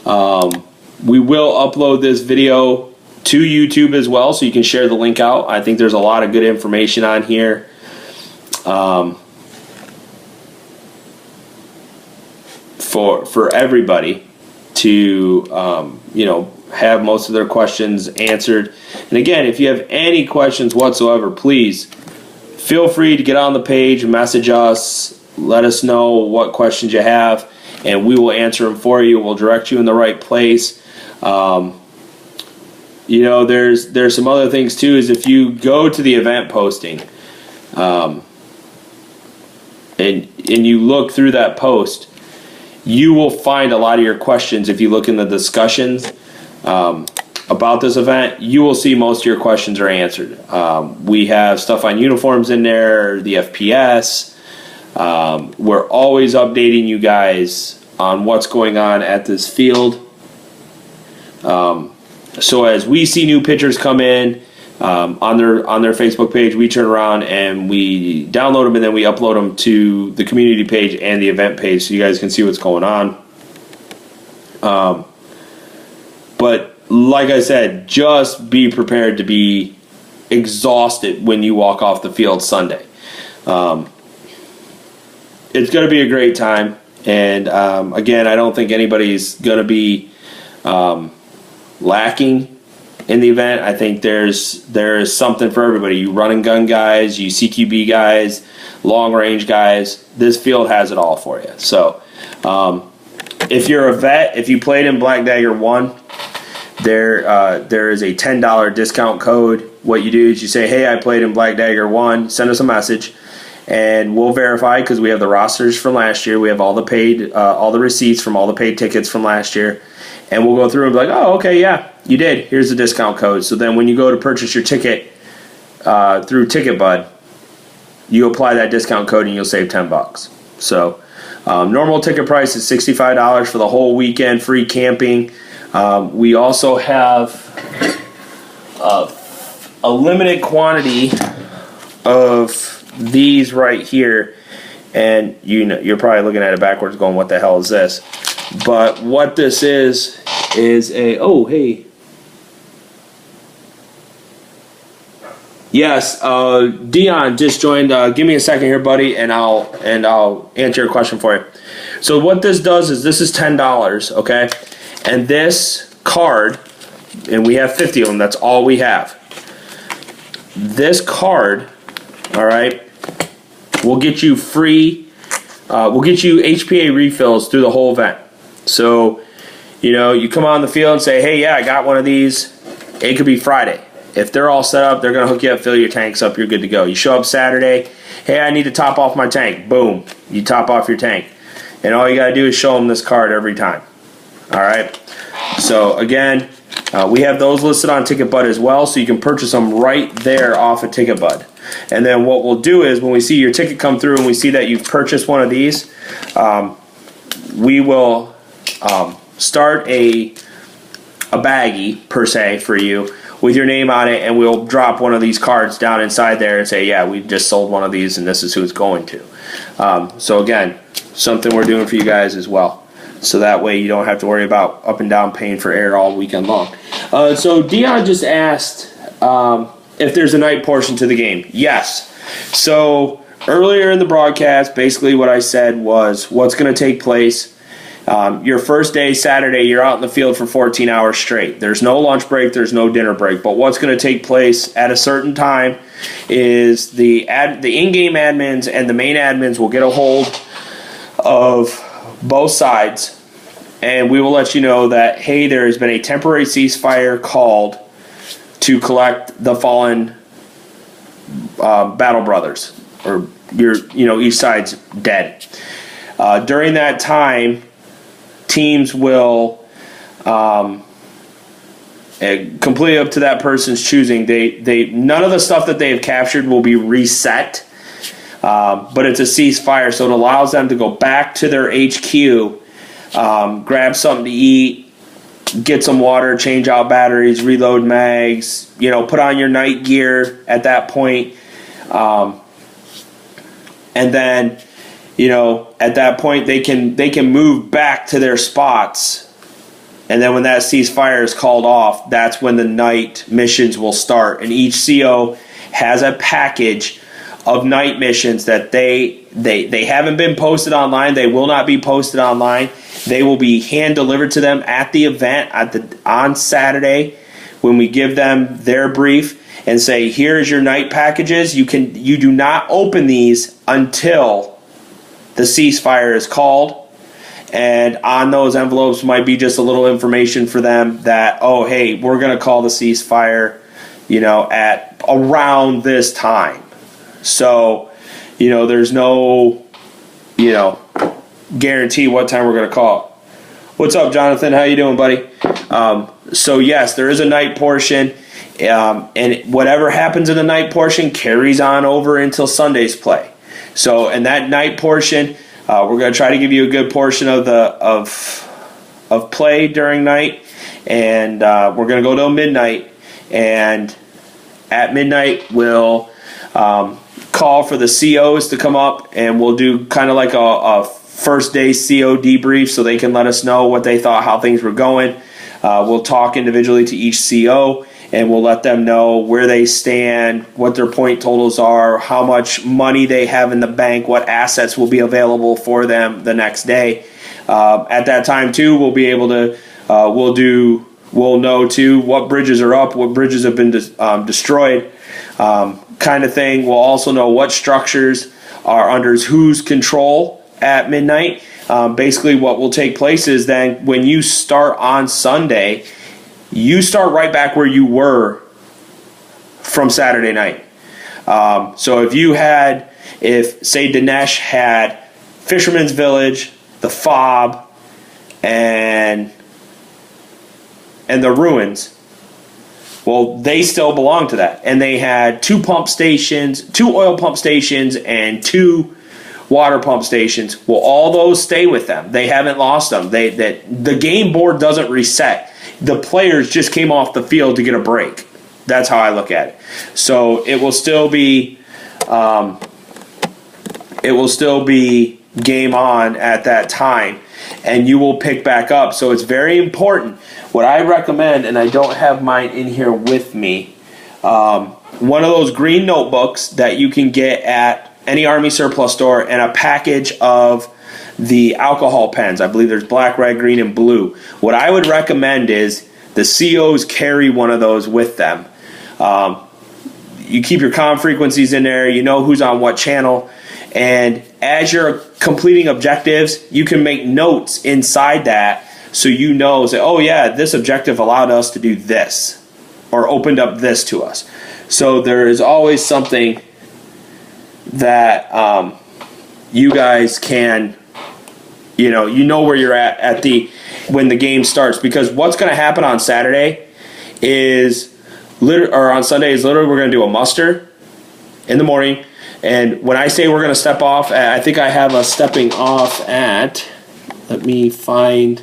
We will upload this video to YouTube as well, so you can share the link out. I think there's a lot of good information on here. For everybody to have most of their questions answered. And again, if you have any questions whatsoever, please feel free to get on the page, message us, let us know what questions you have, and we will answer them for you. We'll direct you in the right place. There's some other things too, is if you go to the event posting, and you look through that post, you will find a lot of your questions. If you look in the discussions about this event, you will see most of your questions are answered. We have stuff on uniforms in there, the FPS. We're always updating you guys on what's going on at this field. So as we see new pictures come in on their Facebook page, we turn around and we download them, and then we upload them to the community page and the event page so you guys can see what's going on. But like I said, just be prepared to be exhausted when you walk off the field Sunday. It's going to be a great time, and again, I don't think anybody's going to be lacking in the event. I think there's something for everybody. You run and gun guys, you CQB guys, long range guys. This field has it all for you. So if you're a vet, if you played in Black Dagger 1, there is a $10 discount code. What you do is you say, hey, I played in Black Dagger 1, send us a message, and we'll verify, because we have the rosters from last year. We have all the receipts from all the paid tickets from last year. And we'll go through and be like, oh, okay, yeah, you did. Here's the discount code. So then when you go to purchase your ticket through TicketBud, you apply that discount code and you'll save $10. So normal ticket price is $65 for the whole weekend, free camping. We also have a limited quantity of these right here. And you're probably looking at it backwards going, what the hell is this? But what this is a, oh, hey. Yes, Dion just joined. Give me a second here, buddy, and I'll answer your question for you. So what this does is, this is $10, okay? And this card, and we have 50 of them, that's all we have. This card, all right, will get you free, we'll get you HPA refills through the whole event. So, you come on the field and say, hey, yeah, I got one of these. It could be Friday. If they're all set up, they're going to hook you up, fill your tanks up, you're good to go. You show up Saturday, hey, I need to top off my tank. Boom, you top off your tank. And all you got to do is show them this card every time. All right? So, again, we have those listed on TicketBud as well, so you can purchase them right there off of TicketBud. And then what we'll do is, when we see your ticket come through and we see that you've purchased one of these, we will start a baggie, per se, for you with your name on it, and we'll drop one of these cards down inside there and say, yeah, we just sold one of these and this is who it's going to. So again, something we're doing for you guys as well. So that way you don't have to worry about up and down paying for air all weekend long. So Dion just asked if there's a night portion to the game. Yes. So earlier in the broadcast, basically what I said was what's going to take place. Your first day, Saturday, you're out in the field for 14 hours straight. There's no lunch break, there's no dinner break. But what's going to take place at a certain time is the in-game admins and the main admins will get a hold of both sides, and we will let you know that, hey, there has been a temporary ceasefire called to collect the fallen battle brothers, or each side's dead. During that time, teams will, completely up to that person's choosing. None of the stuff that they have captured will be reset, but it's a ceasefire, so it allows them to go back to their HQ, grab something to eat, get some water, change out batteries, reload mags, put on your night gear at that point, and then at that point they can move back to their spots, and then when that ceasefire is called off, that's when the night missions will start. And each CO has a package of night missions that they haven't been posted online. They will not be posted online. They will be hand delivered to them at the event on Saturday when we give them their brief and say, here's your night packages. You do not open these until the ceasefire is called. And on those envelopes might be just a little information for them that, oh, hey, we're going to call the ceasefire, at around this time. So, there's no, guarantee what time we're going to call it. What's up, Jonathan? How you doing, buddy? So, yes, there is a night portion. And whatever happens in the night portion carries on over until Sunday's play. So, in that night portion, we're going to try to give you a good portion of play during night, and we're going to go till midnight. And at midnight, we'll call for the COs to come up, and we'll do kind of like a first day CO debrief, so they can let us know what they thought, how things were going. We'll talk individually to each CO, and we'll let them know where they stand, what their point totals are, how much money they have in the bank, what assets will be available for them the next day. At that time, too, we'll be able to, we'll know, too, what bridges are up, what bridges have been destroyed, kind of thing. We'll also know what structures are under whose control at midnight. Basically, what will take place is then when you start on Sunday, you start right back where you were from Saturday night. So if say Dinesh had Fisherman's Village, the Fob, and the Ruins, well, they still belong to that. And they had 2 oil pump stations, and 2 water pump stations. Well, all those stay with them. They haven't lost them. The game board doesn't reset. The players just came off the field to get a break. That's how I look at it. So it will still be game on at that time, and you will pick back up. So it's very important. What I recommend, and I don't have mine in here with me, one of those green notebooks that you can get at any Army surplus store, and a package of the alcohol pens. I believe there's black, red, green, and blue. What I would recommend is the COs carry one of those with them. You keep your comm frequencies in there. You know who's on what channel. And as you're completing objectives, you can make notes inside that, so say, oh yeah, this objective allowed us to do this, or opened up this to us. So there is always something that you guys can, where you're at when the game starts. Because what's going to happen on Saturday is, on Sunday is literally, we're going to do a muster in the morning. And when I say we're going to step off, I think I have us stepping off at, let me find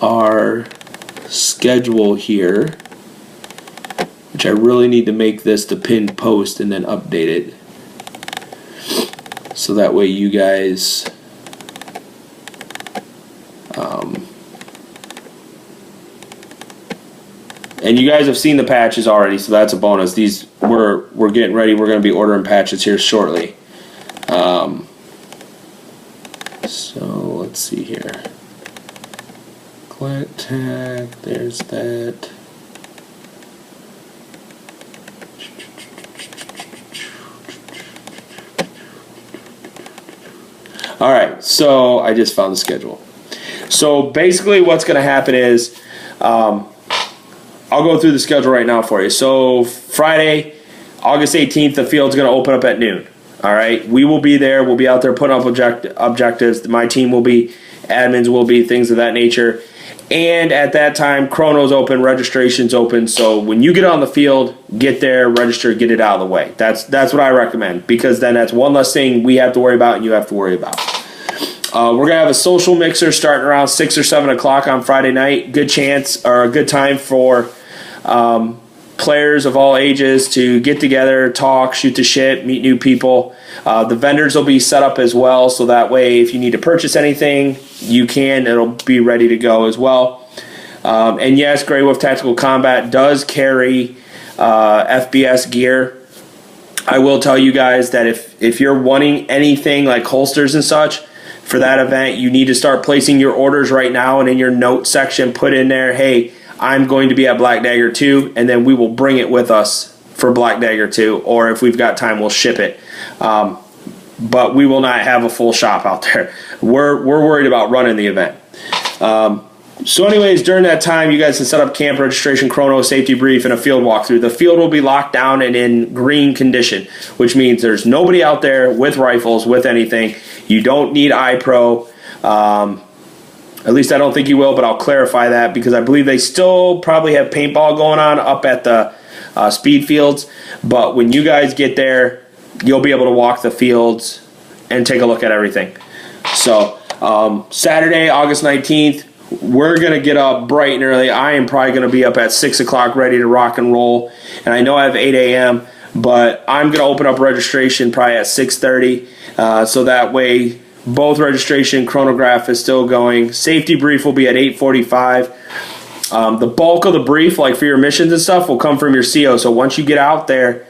our schedule here, which I really need to make this the pinned post and then update it. So that way you guys and you guys have seen the patches already, so that's a bonus. These we're getting ready. We're going to be ordering patches here shortly. So let's see here. Client tag, there's that. All right, so I just found the schedule. So basically what's going to happen is, I'll go through the schedule right now for you. So Friday, August 18th, the field's going to open up at noon. All right, we will be there. We'll be out there putting up objectives. My team will be, admins will be, things of that nature. And at that time, chrono's open, registration's open. So when you get on the field, get there, register, get it out of the way. That's what I recommend, because then that's one less thing we have to worry about and you have to worry about. We're going to have a social mixer starting around 6 or 7 o'clock on Friday night. Good chance, or a good time for players of all ages to get together, talk, shoot the shit, meet new people. The vendors will be set up as well, so that way if you need to purchase anything, you can. It'll be ready to go as well. And yes, Grey Wolf Tactical Combat does carry FBS gear. I will tell you guys that if you're wanting anything like holsters and such for that event, you need to start placing your orders right now, and in your note section put in there, hey, I'm going to be at Black Dagger 2, and then we will bring it with us for Black Dagger 2, or if we've got time, we'll ship it. but we will not have a full shop out there. We're worried about running the event. So anyways, during that time, you guys can set up camp registration, chrono, safety brief, and a field walkthrough. The field will be locked down and in green condition, which means there's nobody out there with rifles, with anything. You don't need iPro. At least I don't think you will, but I'll clarify that because I believe they still probably have paintball going on up at the speed fields. But when you guys get there, you'll be able to walk the fields and take a look at everything. So Saturday, August 19th, we're going to get up bright and early. I am probably going to be up at 6 o'clock ready to rock and roll. And I know I have 8 a.m., but I'm going to open up registration probably at 6:30. So that way both registration chronograph is still going. Safety brief will be at 8:45. The bulk of the brief, like for your missions and stuff, will come from your CO. So once you get out there,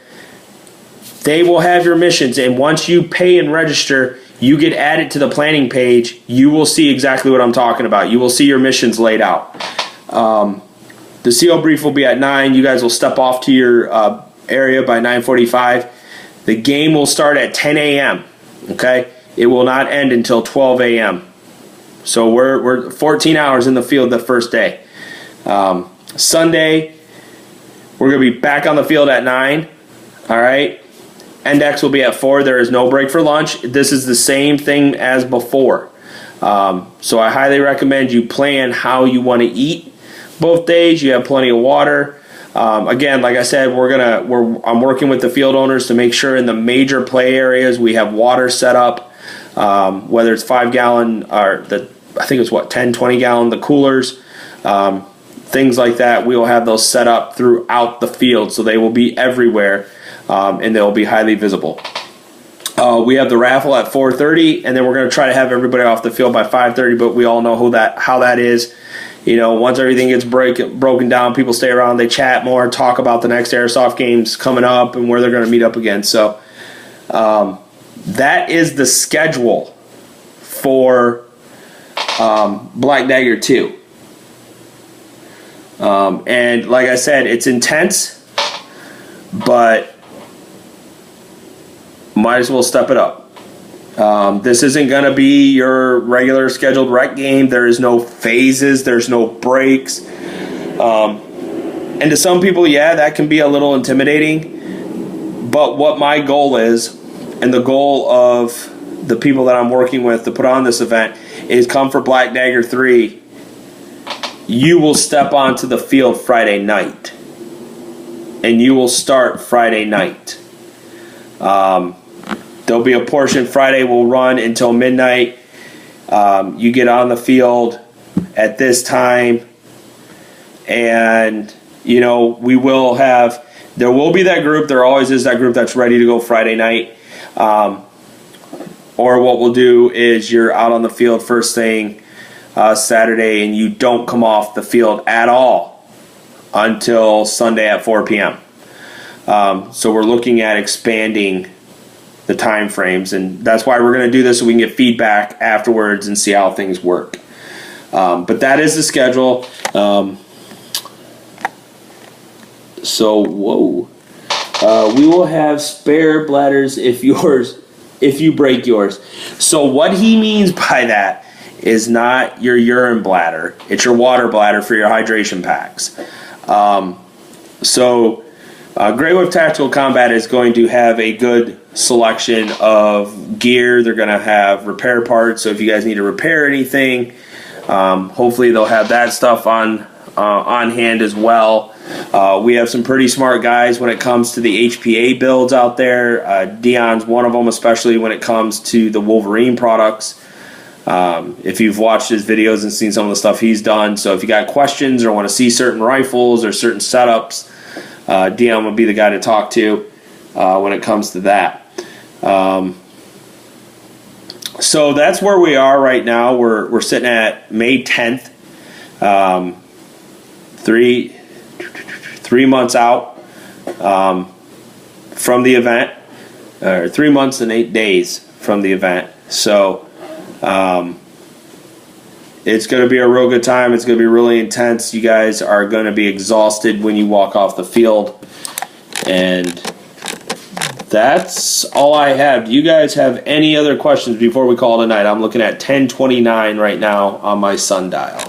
they will have your missions. And once you pay and register, you get added to the planning page. You will see exactly what I'm talking about. You will see your missions laid out. The CO brief will be at 9. You guys will step off to your area by 9:45. The game will start at 10 a.m. Okay? It will not end until 12 a.m. So we're 14 hours in the field the first day. Sunday, we're going to be back on the field at 9. All right? Index will be at 4. There is no break for lunch. This is the same thing as before. So I highly recommend you plan how you want to eat both days. You have plenty of water. Again, like I said, I'm working with the field owners to make sure in the major play areas we have water set up, whether it's 5-gallon or I think it's 10, 20-gallon, the coolers, things like that. We will have those set up throughout the field, so they will be everywhere. And they'll be highly visible. We have the raffle at 4:30, and then we're going to try to have everybody off the field by 5:30. But we all know how that is. You know, once everything gets broken down, people stay around, they chat more, talk about the next airsoft games coming up and where they're going to meet up again. So that is the schedule for Black Dagger 2. And like I said, it's intense, but might as well step it up. This isn't going to be your regular scheduled rec game. There is no phases. There's no breaks. And to some people, yeah, that can be a little intimidating. But what my goal is, and the goal of the people that I'm working with to put on this event, is come for Black Dagger 3. You will step onto the field Friday night. And you will start Friday night. There'll be a portion Friday will run until midnight. You get on the field at this time, and you know there will be that group. There always is that group that's ready to go Friday night. Or what we'll do is you're out on the field first thing Saturday, and you don't come off the field at all until Sunday at 4 p.m. So we're looking at expanding the time frames, and that's why we're going to do this, so we can get feedback afterwards and see how things work. But that is the schedule. We will have spare bladders if you break yours. So what he means by that is not your urine bladder. It's your water bladder for your hydration packs. Grey Wolf Tactical Combat is going to have a good selection of gear. They're going to have repair parts, so if you guys need to repair anything, hopefully they'll have that stuff on hand as well. We have some pretty smart guys when it comes to the HPA builds out there. Dion's one of them, especially when it comes to the Wolverine products. If you've watched his videos and seen some of the stuff he's done, so if you got questions or want to see certain rifles or certain setups, Dion would be the guy to talk to when it comes to that. So that's where we are right now. We're sitting at May 10th, 3 months out from the event, or 3 months and 8 days from the event. So it's going to be a real good time. It's going to be really intense. You guys are going to be exhausted when you walk off the field, and that's all I have. Do you guys have any other questions before we call it a night? I'm looking at 10:29 right now on my sundial.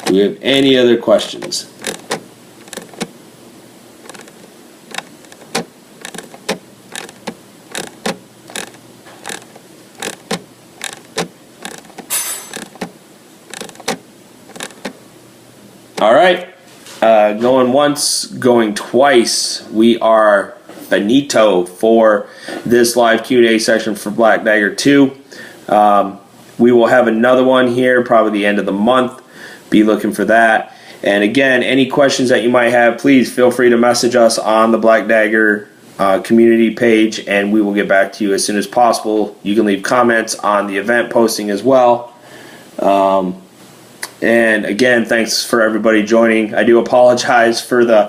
Do we have any other questions? All right. Going once, going twice. We are finito for this live Q&A session for Black Dagger 2. We will have another one here probably the end of the month. Be looking for that. And again, any questions that you might have, please feel free to message us on the Black Dagger community page, and we will get back to you as soon as possible. You can leave comments on the event posting as well. And again, thanks for everybody joining. I do apologize for the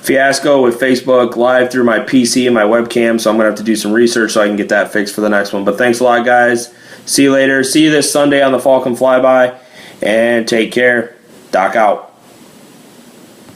fiasco with Facebook Live through my PC and my webcam, so I'm going to have to do some research so I can get that fixed for the next one. But thanks a lot, guys. See you later. See you this Sunday on the Falcon Flyby, and take care. Doc out.